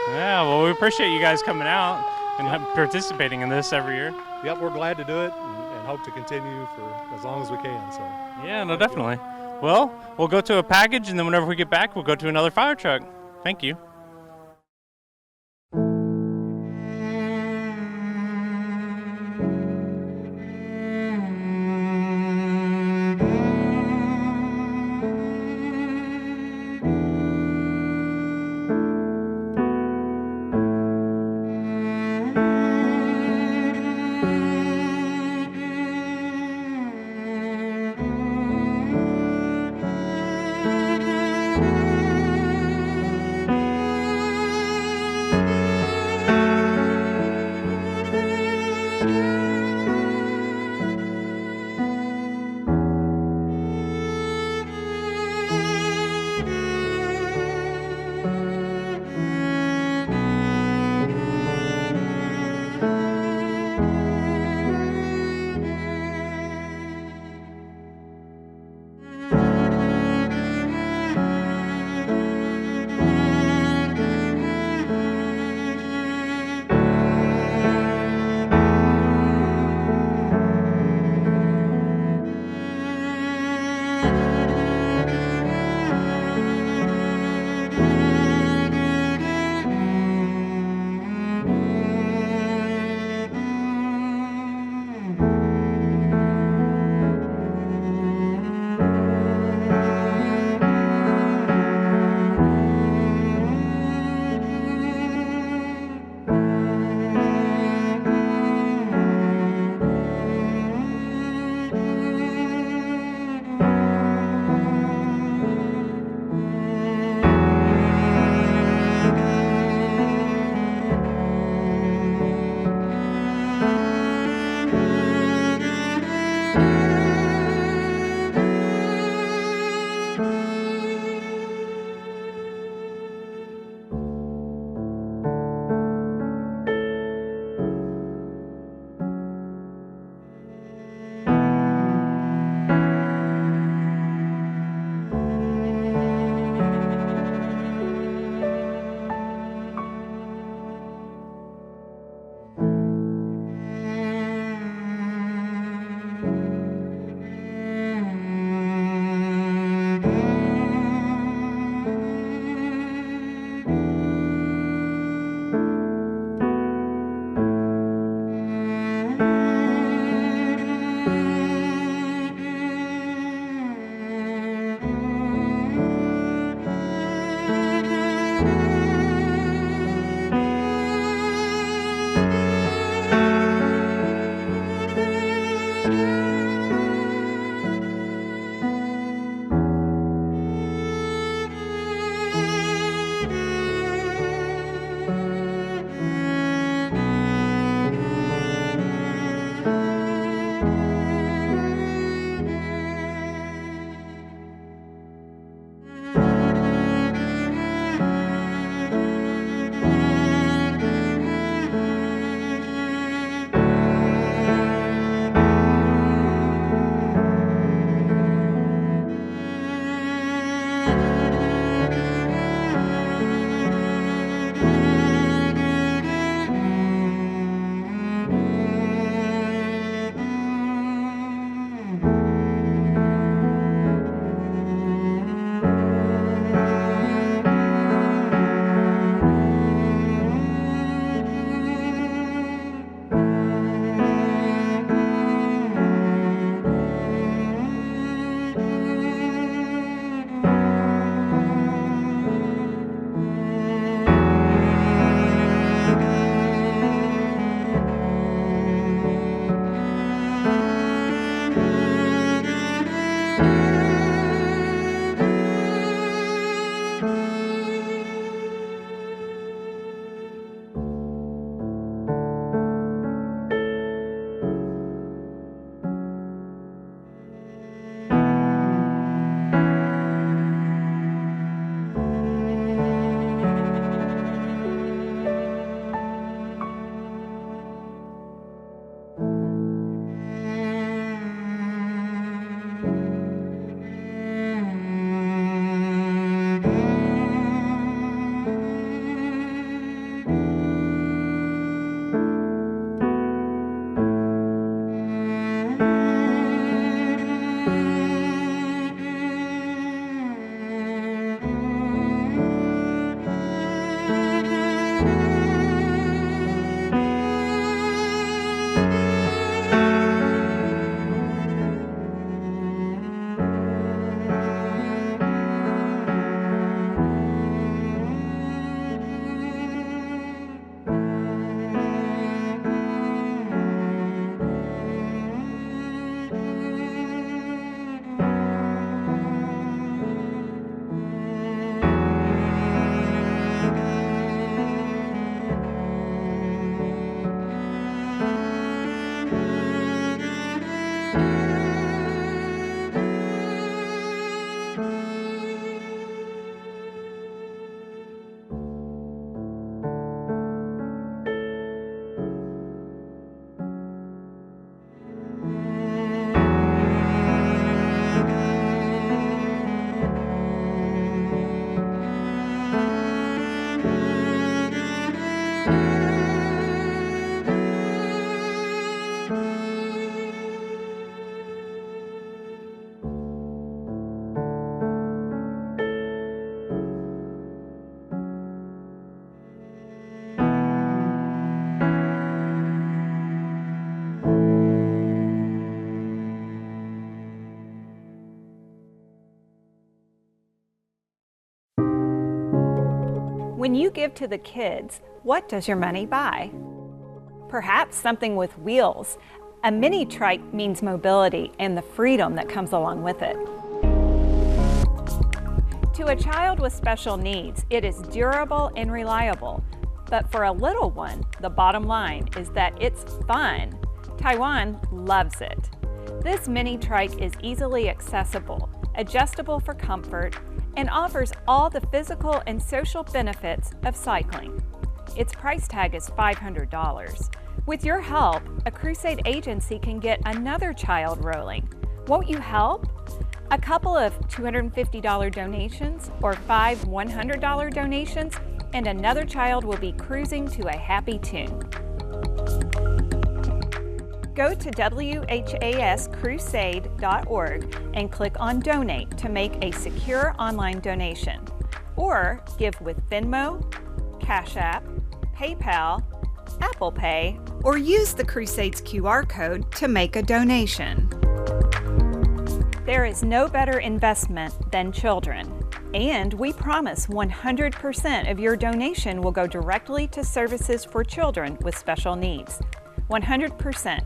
Yeah, well, we appreciate you guys coming out and participating in this every year. Yep, we're glad to do it and hope to continue for as long as we can. So. Yeah, no, definitely. Well, we'll go to a package, and then whenever we get back, we'll go to another fire truck. Thank you. When you give to the kids, what does your money buy? Perhaps something with wheels. A mini trike means mobility and the freedom that comes along with it. To a child with special needs, it is durable and reliable. But for a little one, the bottom line is that it's fun. Taiwan loves it. This mini trike is easily accessible, adjustable for comfort, and offers all the physical and social benefits of cycling. Its price tag is $500. With your help, a Crusade agency can get another child rolling. Won't you help? A couple of $250 donations or 5 $100 donations, and another child will be cruising to a happy tune. Go to whascrusade.org and click on Donate to make a secure online donation. Or give with Venmo, Cash App, PayPal, Apple Pay, or use the Crusade's QR code to make a donation. There is no better investment than children. And we promise 100% of your donation will go directly to services for children with special needs. 100%.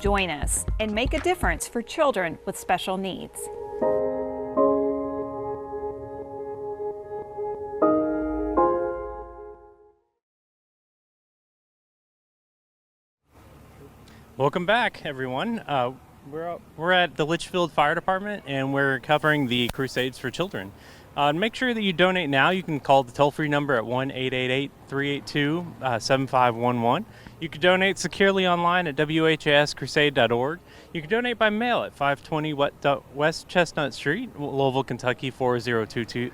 Join us and make a difference for children with special needs. Welcome back, everyone. We're at the Leitchfield Fire Department, and we're covering the Crusades for Children. Make sure that you donate now. You can call the toll-free number at 1-888-382-7511. You can donate securely online at whascrusade.org. You can donate by mail at 520 West Chestnut Street, Louisville, Kentucky 40202.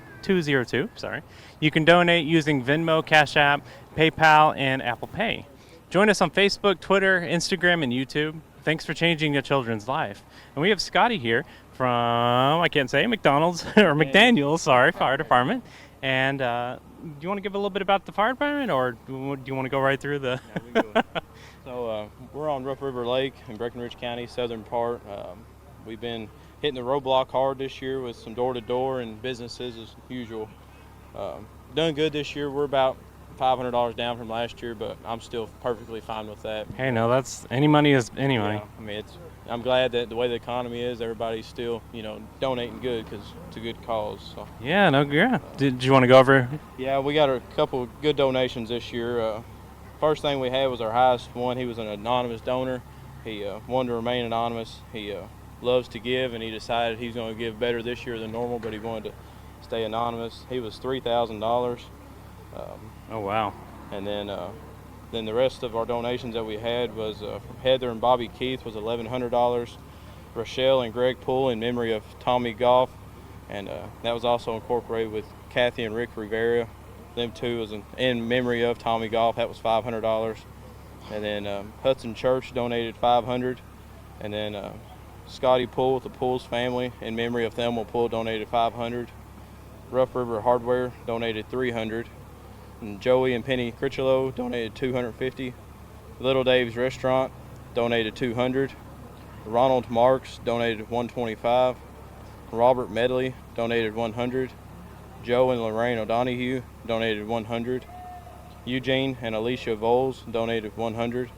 You can donate using Venmo, Cash App, PayPal, and Apple Pay. Join us on Facebook, Twitter, Instagram, and YouTube. Thanks for changing a children's life. And we have Scotty here from, I can't say, McDonald's, or McDaniels, Fire Department. And do you want to give a little bit about the fire department, or do you want to go right through the... Yeah, we can go. So we're on Rough River Lake in Breckenridge County, southern part. We've been hitting the roadblock hard this year with some door-to-door and businesses as usual. Done good this year. We're about $500 down from last year, but I'm still perfectly fine with that. Hey, no, that's any money is any money. Yeah, I mean, I'm glad that the way the economy is, everybody's still, donating good because it's a good cause. So. Yeah, no, yeah. Did you want to go over? Yeah, we got a couple good donations this year. First thing we had was our highest one. He was an anonymous donor. He wanted to remain anonymous. He loves to give, and he decided he's going to give better this year than normal, but he wanted to stay anonymous. He was $3,000. Oh, wow. And then the rest of our donations that we had was from Heather and Bobby Keith was $1,100. Rochelle and Greg Poole in memory of Tommy Goff, and that was also incorporated with Kathy and Rick Rivera. Them two was in memory of Tommy Goff. That was $500. And then Hudson Church donated $500. And then Scotty Poole with the Poole's family in memory of Thelma Poole donated $500. Rough River Hardware donated $300. And Joey and Penny Critchlow donated $250. Little Dave's Restaurant donated $200. Ronald Marks donated $125. Robert Medley donated $100. Joe and Lorraine O'Donohue donated $100. Eugene and Alicia Voles donated $100.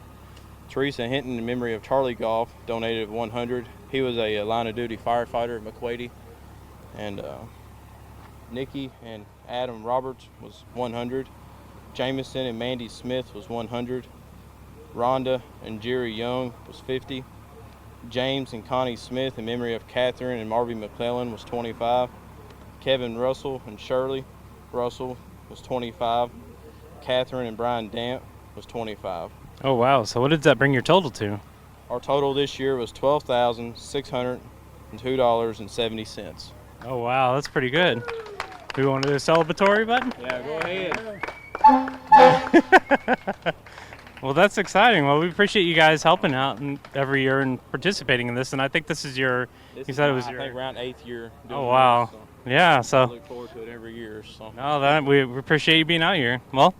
Teresa Hinton in memory of Charlie Goff donated $100. He was a line of duty firefighter at McQuady. And Nikki and Adam Roberts was $100. Jameson and Mandy Smith was $100. Rhonda and Jerry Young was $50. James and Connie Smith in memory of Catherine and Marvy McClellan was $25. Kevin Russell and Shirley Russell was $25. Catherine and Brian Damp was $25. Oh, wow. So what did that bring your total to? Our total this year was $12,602.70. Oh, wow. That's pretty good. Do we want to do a celebratory button? Yeah, go ahead. Well, that's exciting. Well, we appreciate you guys helping out every year and participating in this. And I think this is your, I think around 8th year doing Oh, wow. this, so Yeah, so. I look forward to it every year. So. No, we appreciate you being out here. Well,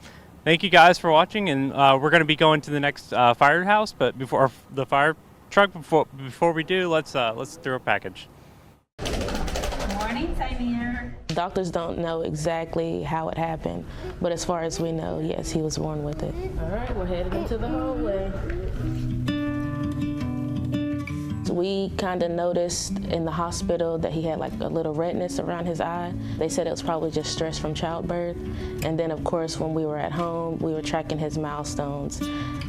thank you guys for watching. And we're going to be going to the next firehouse. But before the fire truck, before we do, let's throw a package. Good morning. Zaimir. Doctors don't know exactly how it happened, but as far as we know, yes, he was born with it. All right, we're headed into the hallway. We kind of noticed in the hospital that he had like a little redness around his eye. They said it was probably just stress from childbirth. And then of course, when we were at home, we were tracking his milestones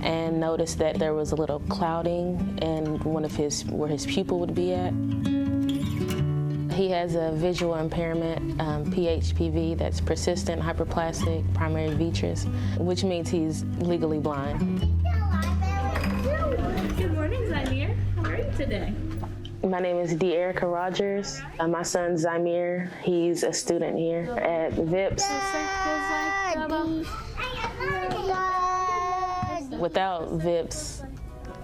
and noticed that there was a little clouding in where his pupil would be at. He has a visual impairment, PHPV, that's persistent hyperplastic primary vitreous, which means he's legally blind. Good morning, Zaimir. How are you today? My name is Erica Rogers. My son Zaimir, he's a student here at VIPS. Without VIPS,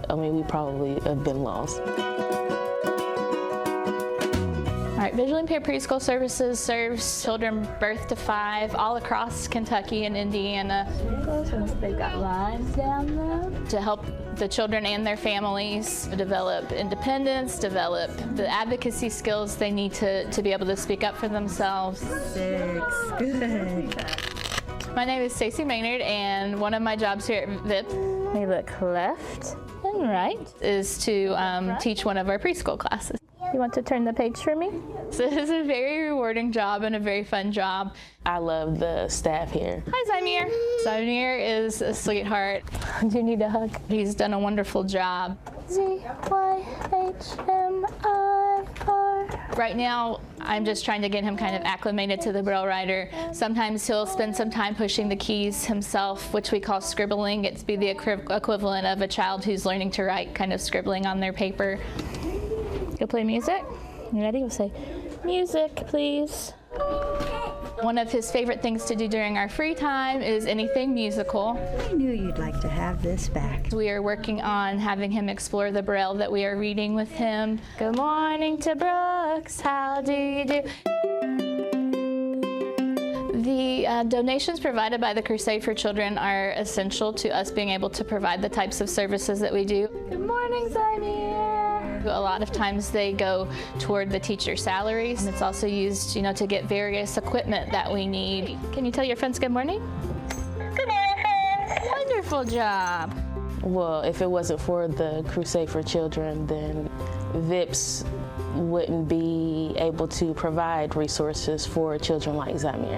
I mean, we probably have been lost. All right, Visually Impaired Preschool Services serves children birth to 5 all across Kentucky and Indiana. They've got lines down there to help the children and their families develop independence, develop the advocacy skills they need to be able to speak up for themselves. 6, good. My name is Stacey Maynard, and one of my jobs here at VIP, let me look left and right, is to teach one of our preschool classes. You want to turn the page for me? So this is a very rewarding job and a very fun job. I love the staff here. Hi, Zaimir. Zaimir is a sweetheart. Do you need a hug? He's done a wonderful job. Z-Y-H-M-I-R. Right now, I'm just trying to get him kind of acclimated to the Braille writer. Sometimes he'll spend some time pushing the keys himself, which we call scribbling. It's be the equivalent of a child who's learning to write, kind of scribbling on their paper. Go play music. You ready? We'll say, music, please. One of his favorite things to do during our free time is anything musical. I knew you'd like to have this back. We are working on having him explore the Braille that we are reading with him. Good morning to Brooks, how do you do? The donations provided by the Crusade for Children are essential to us being able to provide the types of services that we do. Good morning, Zaimir. A lot of times they go toward the teacher salaries, and it's also used, to get various equipment that we need. Can you tell your friends good morning? Good morning, friends. Wonderful job. Well, if it wasn't for the Crusade for Children, then VIPS wouldn't be able to provide resources for children like Zaimir.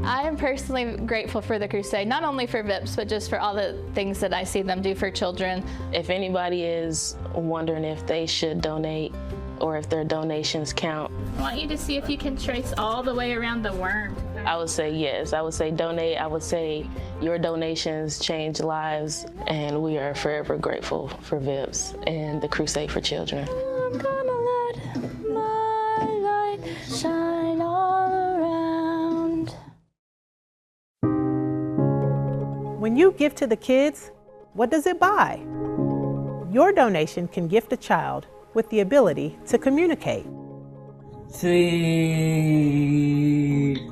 I am personally grateful for the Crusade, not only for VIPS, but just for all the things that I see them do for children. If anybody is wondering if they should donate or if their donations count, I want you to see if you can trace all the way around the worm. I would say yes. I would say donate. I would say your donations change lives, and we are forever grateful for VIPS and the Crusade for Children. I'm gonna let my light shine all around. When you give to the kids, what does it buy? Your donation can gift a child with the ability to communicate. Sweet.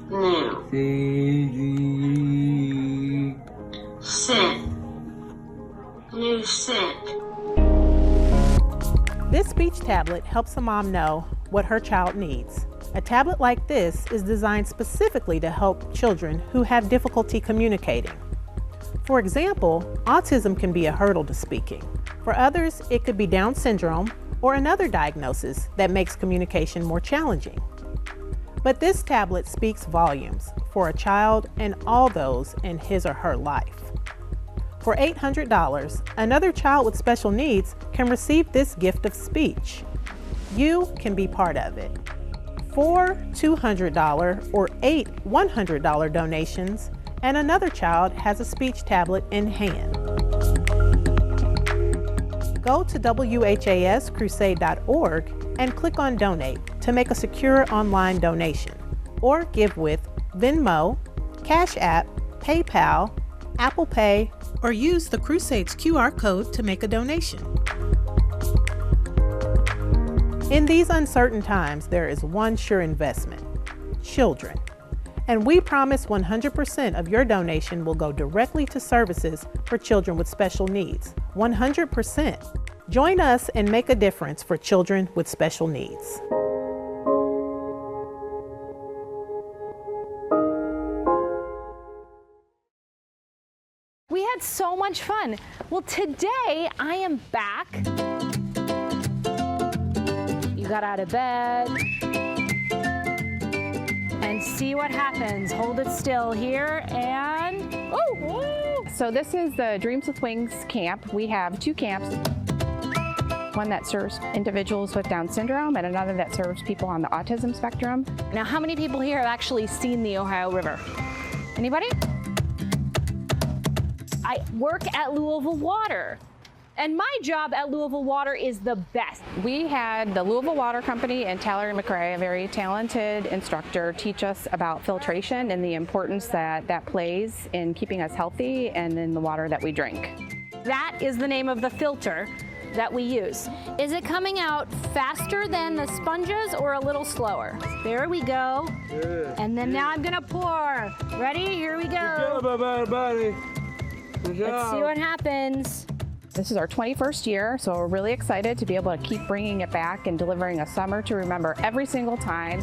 Now. Scent. New scent. This speech tablet helps a mom know what her child needs. A tablet like this is designed specifically to help children who have difficulty communicating. For example, autism can be a hurdle to speaking. For others, it could be Down syndrome or another diagnosis that makes communication more challenging. But this tablet speaks volumes for a child and all those in his or her life. For $800, another child with special needs can receive this gift of speech. You can be part of it. 4 $200 or 8 $100 donations, and another child has a speech tablet in hand. Go to WHAScrusade.org and click on Donate to make a secure online donation, or give with Venmo, Cash App, PayPal, Apple Pay, or use the Crusade's QR code to make a donation. In these uncertain times, there is one sure investment: children. And we promise 100% of your donation will go directly to services for children with special needs. 100%. Join us and make a difference for children with special needs. We had so much fun. Well, today I am back. You got out of bed. And see what happens. Hold it still here and, oh! So this is the Dreams with Wings camp. We have 2 camps. One that serves individuals with Down syndrome and another that serves people on the autism spectrum. Now, how many people here have actually seen the Ohio River? Anybody? I work at Louisville Water. And my job at Louisville Water is the best. We had the Louisville Water Company and Tyler McRae, a very talented instructor, teach us about filtration and the importance that plays in keeping us healthy and in the water that we drink. That is the name of the filter that we use. Is it coming out faster than the sponges or a little slower? There we go. Yeah. And then now I'm gonna pour. Ready? Here we go. Good job, everybody. Good job. Let's see what happens. This is our 21st year, so we're really excited to be able to keep bringing it back and delivering a summer to remember every single time.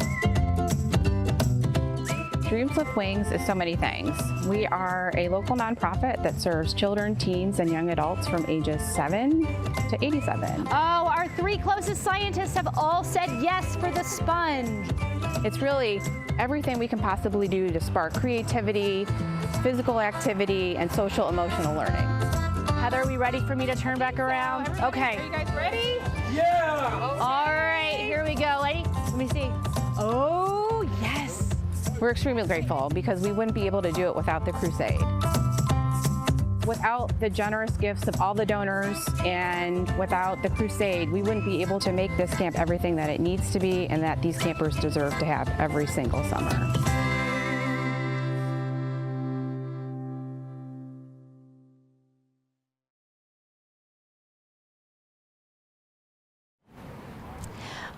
Dreams with Wings is so many things. We are a local nonprofit that serves children, teens, and young adults from ages 7 to 87. Oh, our 3 closest scientists have all said yes for the sponge. It's really everything we can possibly do to spark creativity, physical activity, and social emotional learning. Heather, are we ready for me to turn back around? Okay. Are you guys ready? Yeah! All right, here we go, lady. Let me see. Oh, yes. We're extremely grateful because we wouldn't be able to do it without the Crusade. Without the generous gifts of all the donors and without the Crusade, we wouldn't be able to make this camp everything that it needs to be and that these campers deserve to have every single summer.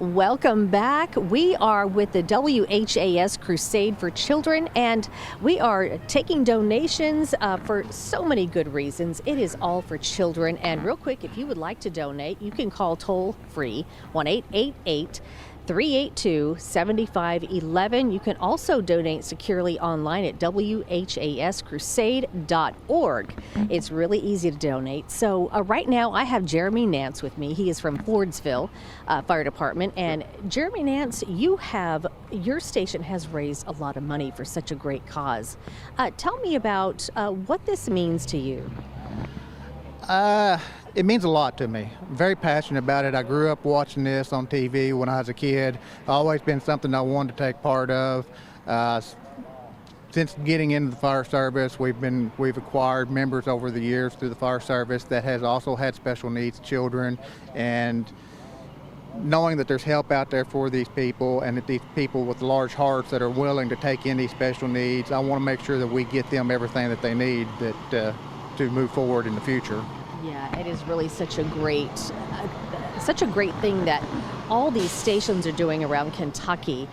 Welcome back. We are with the WHAS Crusade for Children, and we are taking donations for so many good reasons. It is all for children. And real quick, if you would like to donate, you can call toll free 1-888-382-7511. You can also donate securely online at WHAScrusade.org. It's really easy to donate. So right now I have Jeremy Nance with me. He is from Fordsville Fire Department. And Jeremy Nance, your station has raised a lot of money for such a great cause. Tell me about what this means to you. It means a lot to me. I'm very passionate about it. I grew up watching this on TV when I was a kid. It's always been something I wanted to take part of. Since getting into the fire service, we've acquired members over the years through the fire service that has also had special needs children, and knowing that there's help out there for these people and that these people with large hearts that are willing to take in these special needs, I want to make sure that we get them everything that they need to move forward in the future. Yeah, it is really such a great thing that all these stations are doing around Kentucky.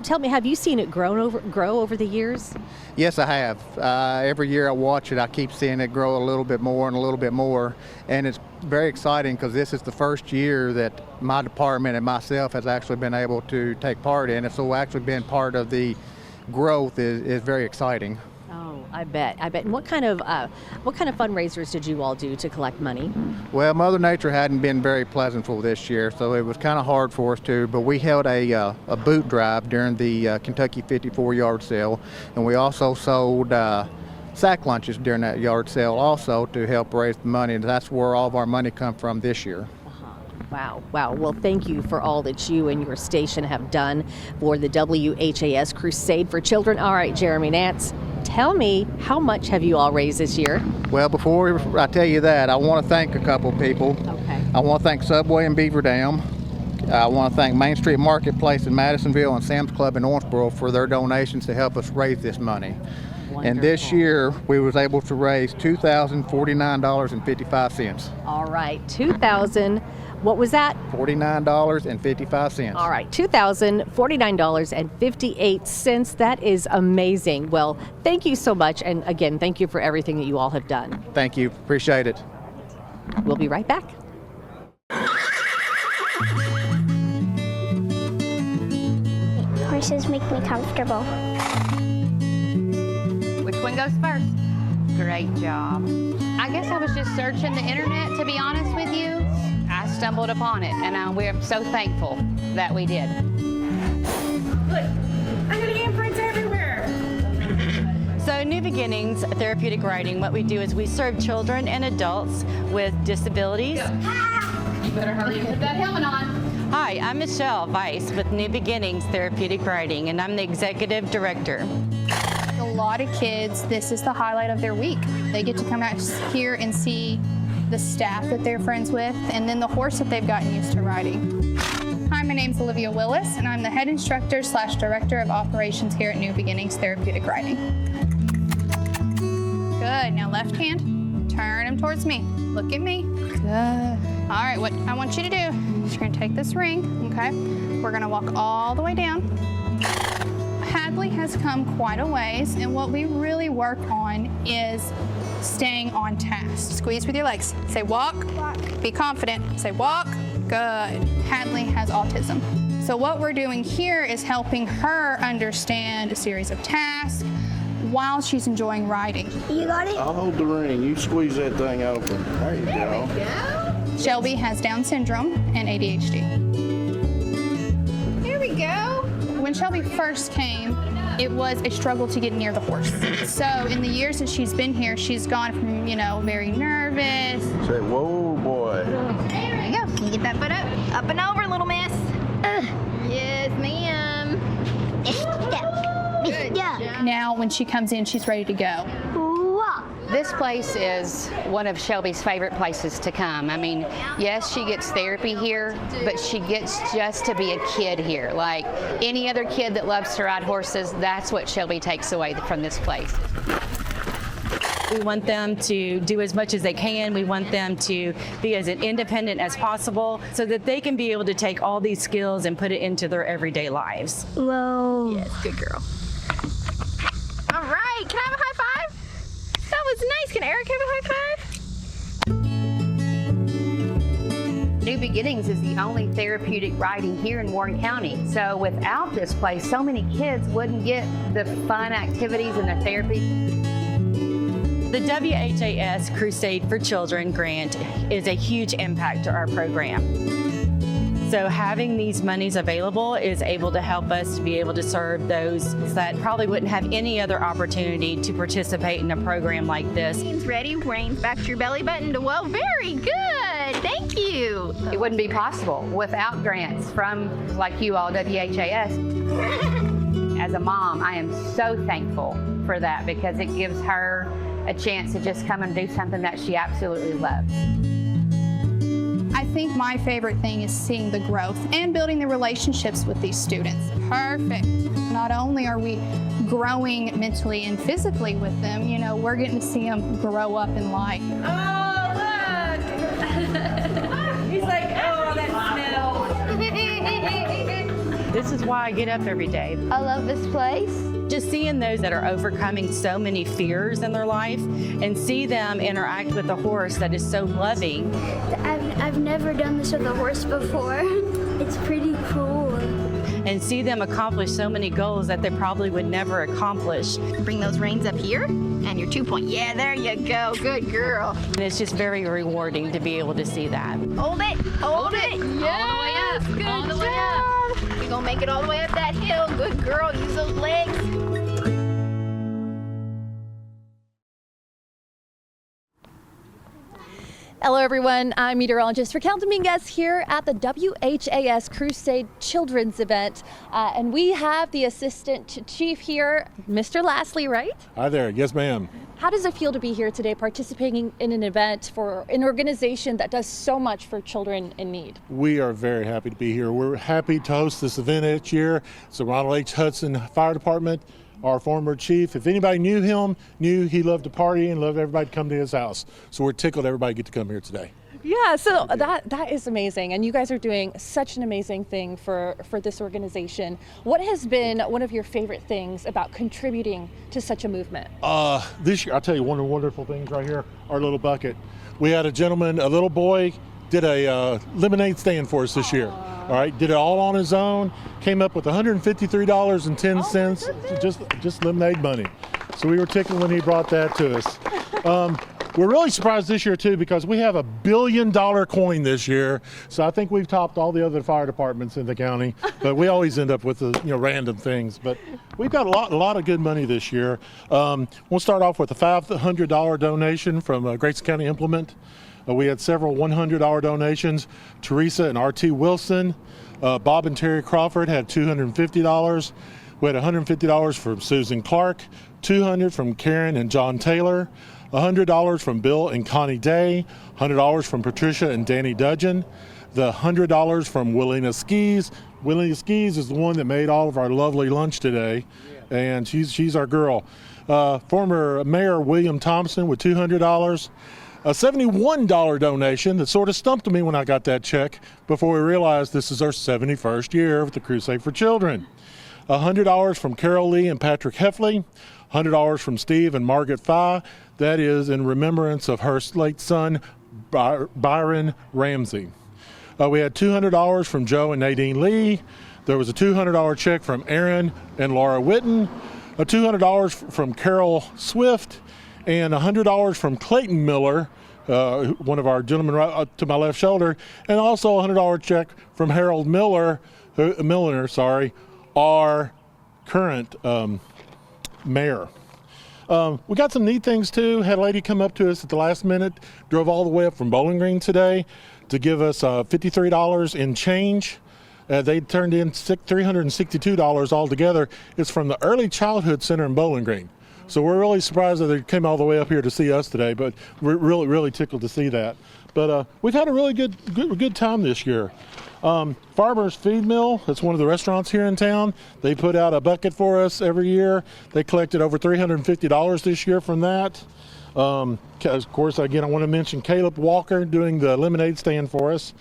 Tell me, have you seen it grow over the years? Yes, I have. Every year I watch it, I keep seeing it grow a little bit more and a little bit more, and it's very exciting because this is the first year that my department and myself has actually been able to take part in it. So actually being part of the growth is very exciting. I bet. And what kind of fundraisers did you all do to collect money? Well, Mother Nature hadn't been very pleasantful this year, so it was kind of hard for us to. But we held a boot drive during the Kentucky 54 yard sale, and we also sold sack lunches during that yard sale also to help raise the money. And that's where all of our money come from this year. Wow. Well, thank you for all that you and your station have done for the WHAS Crusade for Children. All right, Jeremy Nance, tell me, how much have you all raised this year? Well, before I tell you that, I want to thank a couple of people. Okay. I want to thank Subway in Beaver Dam. I want to thank Main Street Marketplace in Madisonville and Sam's Club in Owensboro for their donations to help us raise this money. Wonderful. And this year, we was able to raise $2,049.55. All right, what was that? $49.55. All right, $2,049.58. That is amazing. Well, thank you so much. And again, thank you for everything that you all have done. Thank you. Appreciate it. We'll be right back. horses make me comfortable. Which one goes first? Great job. I guess I was just searching the internet, to be honest with you. I stumbled upon it, and we're so thankful that we did. Look, I got handprints everywhere. So New Beginnings Therapeutic Riding, what we do is we serve children and adults with disabilities. You better hurry and put that helmet on. Hi, I'm Michelle Weiss with New Beginnings Therapeutic Riding, and I'm the Executive Director. A lot of kids, this is the highlight of their week. They get to come out here and see the staff that they're friends with, and then the horse that they've gotten used to riding. Hi, my name's Olivia Willis, and I'm the head instructor / director of operations here at New Beginnings Therapeutic Riding. Good, now left hand, turn him towards me. Look at me. Good. All right, what I want you to do is you're gonna take this ring, okay? We're gonna walk all the way down. Hadley has come quite a ways, and what we really work on is staying on task. Squeeze with your legs. Say walk. Be confident. Say walk. Good. Hadley has autism. So what we're doing here is helping her understand a series of tasks while she's enjoying riding. You got it? I'll hold the ring. You squeeze that thing open. There you go. Shelby has Down syndrome and ADHD. Here we go. When Shelby first came, it was a struggle to get near the horse. So in the years that she's been here, she's gone from, very nervous. Say, whoa, boy. There you go. Can you get that foot up? Up and over, little miss. Yes, ma'am. Yeah. Now when she comes in, she's ready to go. This place is one of Shelby's favorite places to come. I mean, yes, she gets therapy here, but she gets just to be a kid here. Like any other kid that loves to ride horses, that's what Shelby takes away from this place. We want them to do as much as they can. We want them to be as independent as possible so that they can be able to take all these skills and put it into their everyday lives. Whoa. Yes, good girl. All right, can I have a high five? That was nice. Can Eric have a high five? New Beginnings is the only therapeutic riding here in Warren County. So without this place, so many kids wouldn't get the fun activities and the therapy. The WHAS Crusade for Children grant is a huge impact to our program. So having these monies available is able to help us to be able to serve those that probably wouldn't have any other opportunity to participate in a program like this. Reins ready, reins back to your belly button to whoa, very good, thank you. It wouldn't be possible without grants from like you all, WHAS. As a mom, I am so thankful for that because it gives her a chance to just come and do something that she absolutely loves. I think my favorite thing is seeing the growth and building the relationships with these students. Perfect. Not only are we growing mentally and physically with them, we're getting to see them grow up in life. Oh, look! He's like, oh, that smell. This is why I get up every day. I love this place. Just seeing those that are overcoming so many fears in their life and see them interact with a horse that is so loving. I've never done this with a horse before. It's pretty cool. And see them accomplish so many goals that they probably would never accomplish. Bring those reins up here and your 2 point. Yeah, there you go. Good girl. And it's just very rewarding to be able to see that. Hold it. Hold it. Yeah. All the way up. Good all the way up. You're going to make it all the way up that hill. Good girl. Use those legs. Hello everyone, I'm meteorologist Raquel Dominguez here at the WHAS Crusade Children's event. And we have the assistant chief here, Mr. Lastly, right? Hi there, yes ma'am. How does it feel to be here today participating in an event for an organization that does so much for children in need? We are very happy to be here. We're happy to host this event each year. It's the Ronald H. Hudson Fire Department. Our former chief, if anybody knew him, knew he loved to party and loved everybody to come to his house. So we're tickled everybody get to come here today. Yeah, so that is amazing. And you guys are doing such an amazing thing for this organization. What has been one of your favorite things about contributing to such a movement? This year, I'll tell you one of the wonderful things right here, our little bucket. We had a gentleman, a little boy, did a lemonade stand for us this year. All right, did it all on his own, came up with $153.10, just lemonade money. So we were tickled when he brought that to us. We're really surprised this year too because we have $1 billion coin this year. So I think we've topped all the other fire departments in the county, but we always end up with random things. But we've got a lot of good money this year. We'll start off with a $500 donation from Grayson County Implement. We had several $100 donations. Teresa and R.T. Wilson, Bob and Terry Crawford had $250. We had $150 from Susan Clark, $200 from Karen and John Taylor, $100 from Bill and Connie Day, $100 from Patricia and Danny Dudgeon, the $100 from Willina Skis. Willina Skis is the one that made all of our lovely lunch today, and she's our girl. Former Mayor William Thompson with $200. A $71 donation that sort of stumped me when I got that check before we realized this is our 71st year with the Crusade for Children. $100 from Carol Lee and Patrick Heffley, $100 from Steve and Margaret Fye. That is in remembrance of her late son, Byron Ramsey. We had $200 from Joe and Nadine Lee. There was a $200 check from Aaron and Laura Witten, a $200 from Carol Swift, and $100 from Clayton Miller, one of our gentlemen right to my left shoulder, and also a $100 check from Harold Milliner, our current mayor. We got some neat things too. Had a lady come up to us at the last minute, drove all the way up from Bowling Green today to give us $53 in change. They turned in $362 altogether. It's from the Early Childhood Center in Bowling Green. So we're really surprised that they came all the way up here to see us today, but we're really tickled to see that. But we've had a really good time this year. Farmer's Feed Mill, that's one of the restaurants here in town. They put out a bucket for us every year. They collected over $350 this year from that. Of course, again, I want to mention Caleb Walker doing the lemonade stand for us.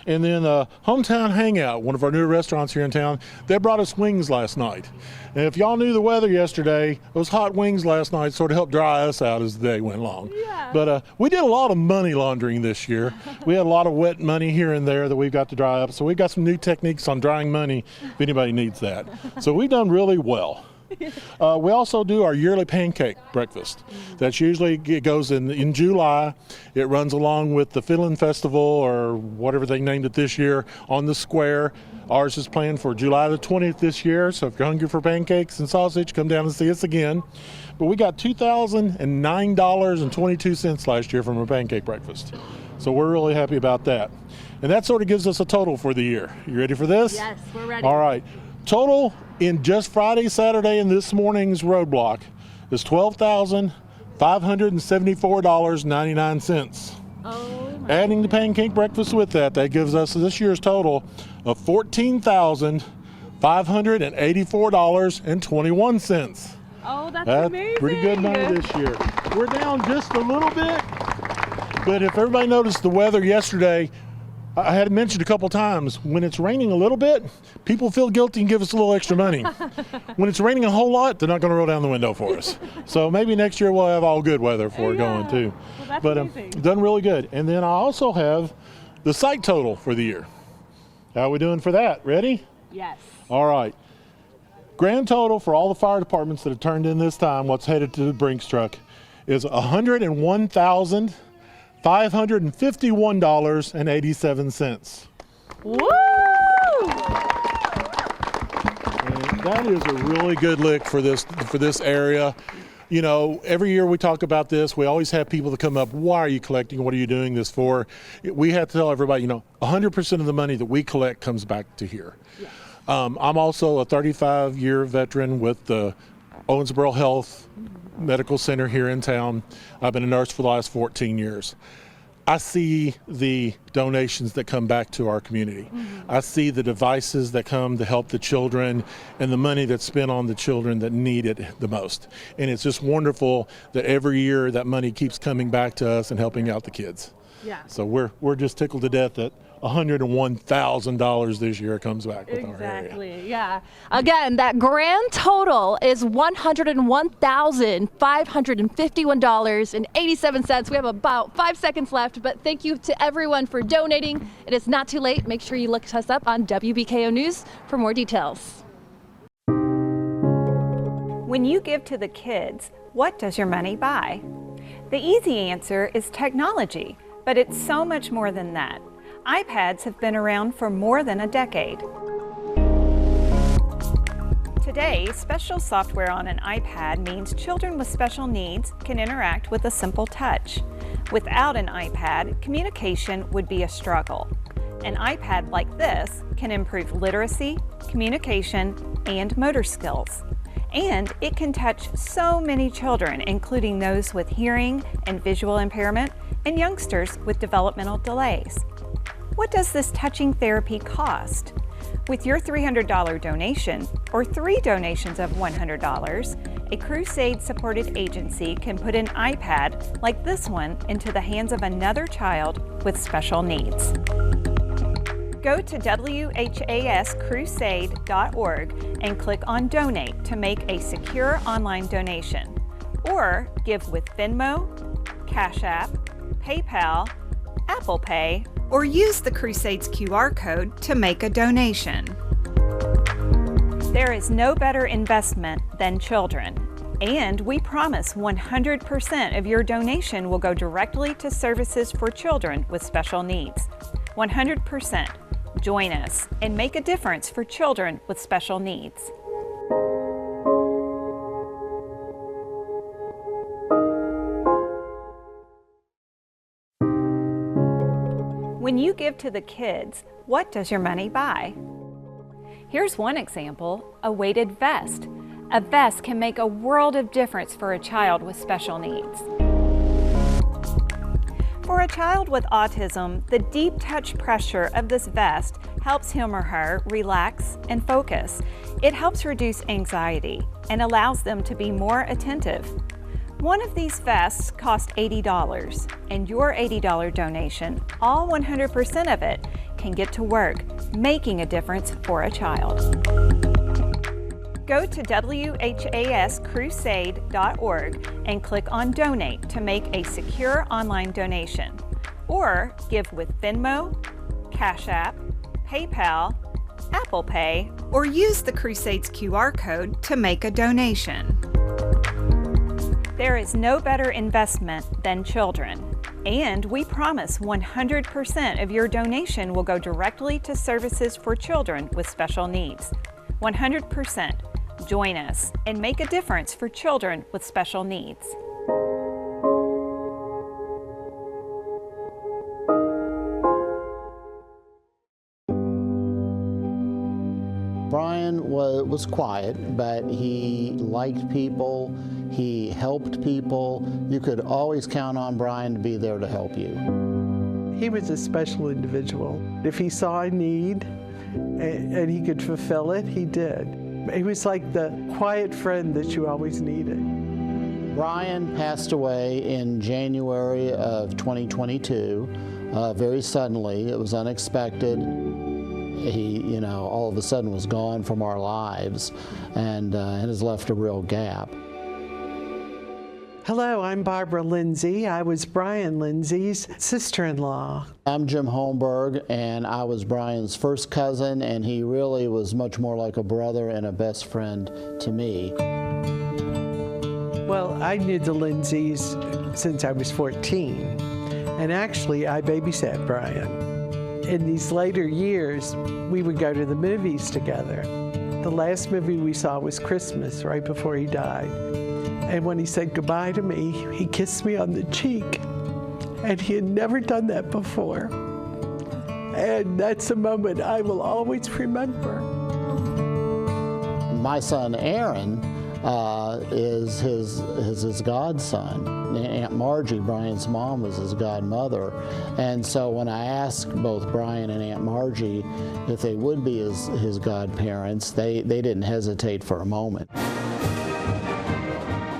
And then Hometown Hangout, one of our new restaurants here in town, they brought us wings last night. And if y'all knew the weather yesterday, those hot wings last night sort of helped dry us out as the day went along. Yeah. But we did a lot of money laundering this year. We had a lot of wet money here and there that we've got to dry up. So we've got some new techniques on drying money if anybody needs that. So we've done really well. We also do our yearly pancake breakfast. That's usually, it goes in July. It runs along with the Fiddlin' Festival or whatever they named it this year on the square. Ours is planned for July the 20th this year, so if you're hungry for pancakes and sausage, come down and see us again. But we got $2,009.22 last year from our pancake breakfast. So we're really happy about that. And that sort of gives us a total for the year. You ready for this? Yes, we're ready. All right. Total in just Friday, Saturday, and this morning's roadblock is $12,574.99. Oh, adding the pancake breakfast with that gives us this year's total of $14,584.21. Oh, that's amazing. Pretty good money this year. We're down just a little bit, but if everybody noticed the weather yesterday, I had mentioned a couple times, when it's raining a little bit, people feel guilty and give us a little extra money. When it's raining a whole lot, they're not going to roll down the window for us. So maybe next year we'll have all good weather for it going too. Well, that's but amazing. Done really good. And then I also have the site total for the year. How are we doing for that? Ready? Yes. All right. Grand total for all the fire departments that have turned in this time, what's headed to the Brinks truck, is $101,551.87. Woo! And that is a really good lick for this area. You know, every year we talk about this, we always have people that come up, why are you collecting? What are you doing this for? We have to tell everybody, 100% of the money that we collect comes back to here. Yeah. I'm also a 35-year veteran with the Owensboro Health Medical Center here in town. I've been a nurse for the last 14 years. I see the donations that come back to our community. Mm-hmm. I see the devices that come to help the children and the money that's spent on the children that need it the most. And it's just wonderful that every year that money keeps coming back to us and helping out the kids. Yeah. So we're just tickled to death that $101,000 this year comes back with our area. Exactly, yeah. Again, that grand total is $101,551.87. We have about 5 seconds left, but thank you to everyone for donating. It is not too late. Make sure you look us up on WBKO News for more details. When you give to the kids, what does your money buy? The easy answer is technology, but it's so much more than that. iPads have been around for more than a decade. Today, special software on an iPad means children with special needs can interact with a simple touch. Without an iPad, communication would be a struggle. An iPad like this can improve literacy, communication, and motor skills. And it can touch so many children, including those with hearing and visual impairment and youngsters with developmental delays. What does this touching therapy cost? With your $300 donation, or 3 donations of $100, a Crusade-supported agency can put an iPad like this one into the hands of another child with special needs. Go to WHAScrusade.org and click on Donate to make a secure online donation. Or give with Venmo, Cash App, PayPal, Apple Pay, or use the Crusade's QR code to make a donation. There is no better investment than children, and we promise 100% of your donation will go directly to services for children with special needs. 100%. Join us and make a difference for children with special needs. When you give to the kids, what does your money buy? Here's one example, a weighted vest. A vest can make a world of difference for a child with special needs. For a child with autism, the deep touch pressure of this vest helps him or her relax and focus. It helps reduce anxiety and allows them to be more attentive. One of these vests costs $80, and your $80 donation, all 100% of it, can get to work, making a difference for a child. Go to WHAScrusade.org and click on Donate to make a secure online donation. Or give with Venmo, Cash App, PayPal, Apple Pay, or use the Crusade's QR code to make a donation. There is no better investment than children, and we promise 100% of your donation will go directly to services for children with special needs. 100%. Join us and make a difference for children with special needs. Brian was quiet, but he liked people, he helped people. You could always count on Brian to be there to help you. He was a special individual. If he saw a need and he could fulfill it, he did. He was like the quiet friend that you always needed. Brian passed away in January of 2022, very suddenly. It was unexpected. He, all of a sudden was gone from our lives and has left a real gap. Hello, I'm Barbara Lindsay. I was Brian Lindsay's sister-in-law. I'm Jim Holmberg, and I was Brian's first cousin, and he really was much more like a brother and a best friend to me. Well, I knew the Lindsays since I was 14, and actually I babysat Brian. In these later years, we would go to the movies together. The last movie we saw was Christmas, right before he died. And when he said goodbye to me, he kissed me on the cheek. And he had never done that before. And that's a moment I will always remember. My son Aaron is his godson. Aunt Margie, Brian's mom, was his godmother. And so when I asked both Brian and Aunt Margie if they would be his godparents, they didn't hesitate for a moment.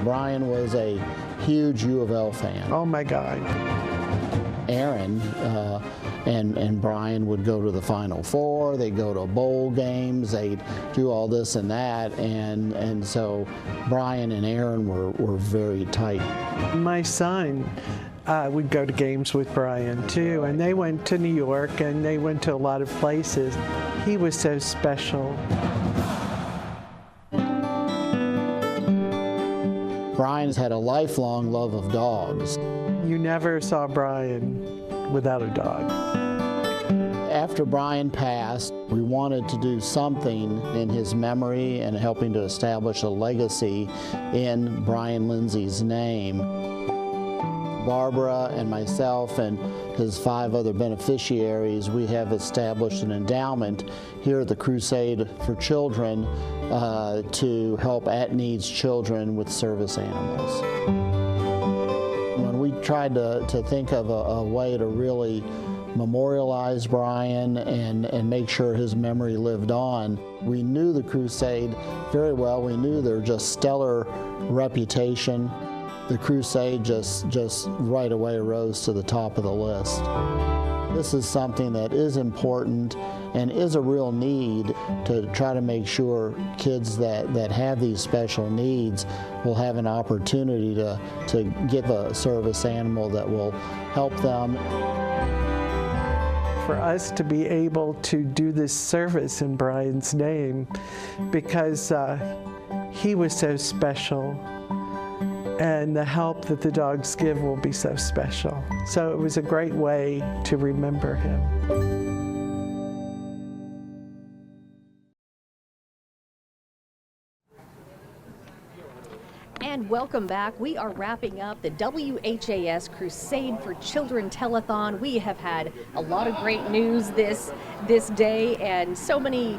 Brian was a huge U of L fan. Oh my God. Aaron and Brian would go to the Final Four, they'd go to bowl games, they'd do all this and that, and so Brian and Aaron were very tight. My son would go to games with Brian too, and they went to New York and they went to a lot of places. He was so special. Brian's had a lifelong love of dogs. You never saw Brian without a dog. After Brian passed, we wanted to do something in his memory and helping to establish a legacy in Brian Lindsay's name. Barbara and myself and his 5 other beneficiaries, we have established an endowment here at the Crusade for Children to help at-needs children with service animals. When we tried to think of a way to really memorialize Brian and make sure his memory lived on, we knew the Crusade very well. We knew their just stellar reputation. The Crusade just right away rose to the top of the list. This is something that is important and is a real need to try to make sure kids that have these special needs will have an opportunity to get a service animal that will help them. For us to be able to do this service in Brian's name, because he was so special, and the help that the dogs give will be so special. So it was a great way to remember him. And welcome back. We are wrapping up the WHAS Crusade for Children Telethon. We have had a lot of great news this day, and so many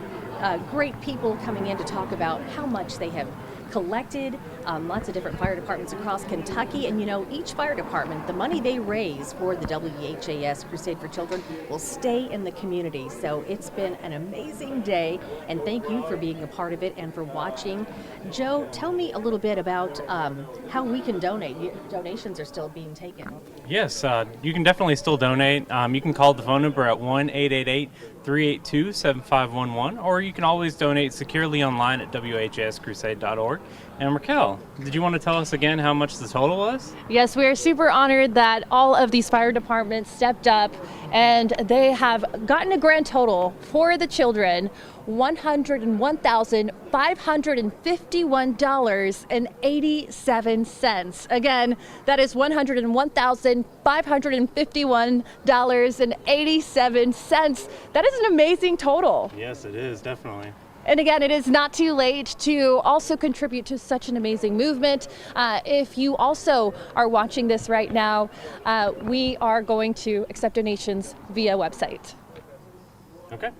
great people coming in to talk about how much they have collected. Lots of different fire departments across Kentucky, and you know, each fire department, the money they raise for the WHAS Crusade for Children will stay in the community. So it's been an amazing day, and thank you for being a part of it and for watching. Joe, tell me a little bit about how we can donate. Donations are still being taken. Yes, you can definitely still donate. You can call the phone number at 1-888-382-7511, or you can always donate securely online at whascrusade.org. And Raquel, did you want to tell us again how much the total was? Yes, we are super honored that all of these fire departments stepped up, and they have gotten a grand total for the children, $101,551.87. Again, that is $101,551.87. That is an amazing total. Yes, it is, definitely. And again, it is not too late to also contribute to such an amazing movement. If you also are watching this right now, we are going to accept donations via website. Okay.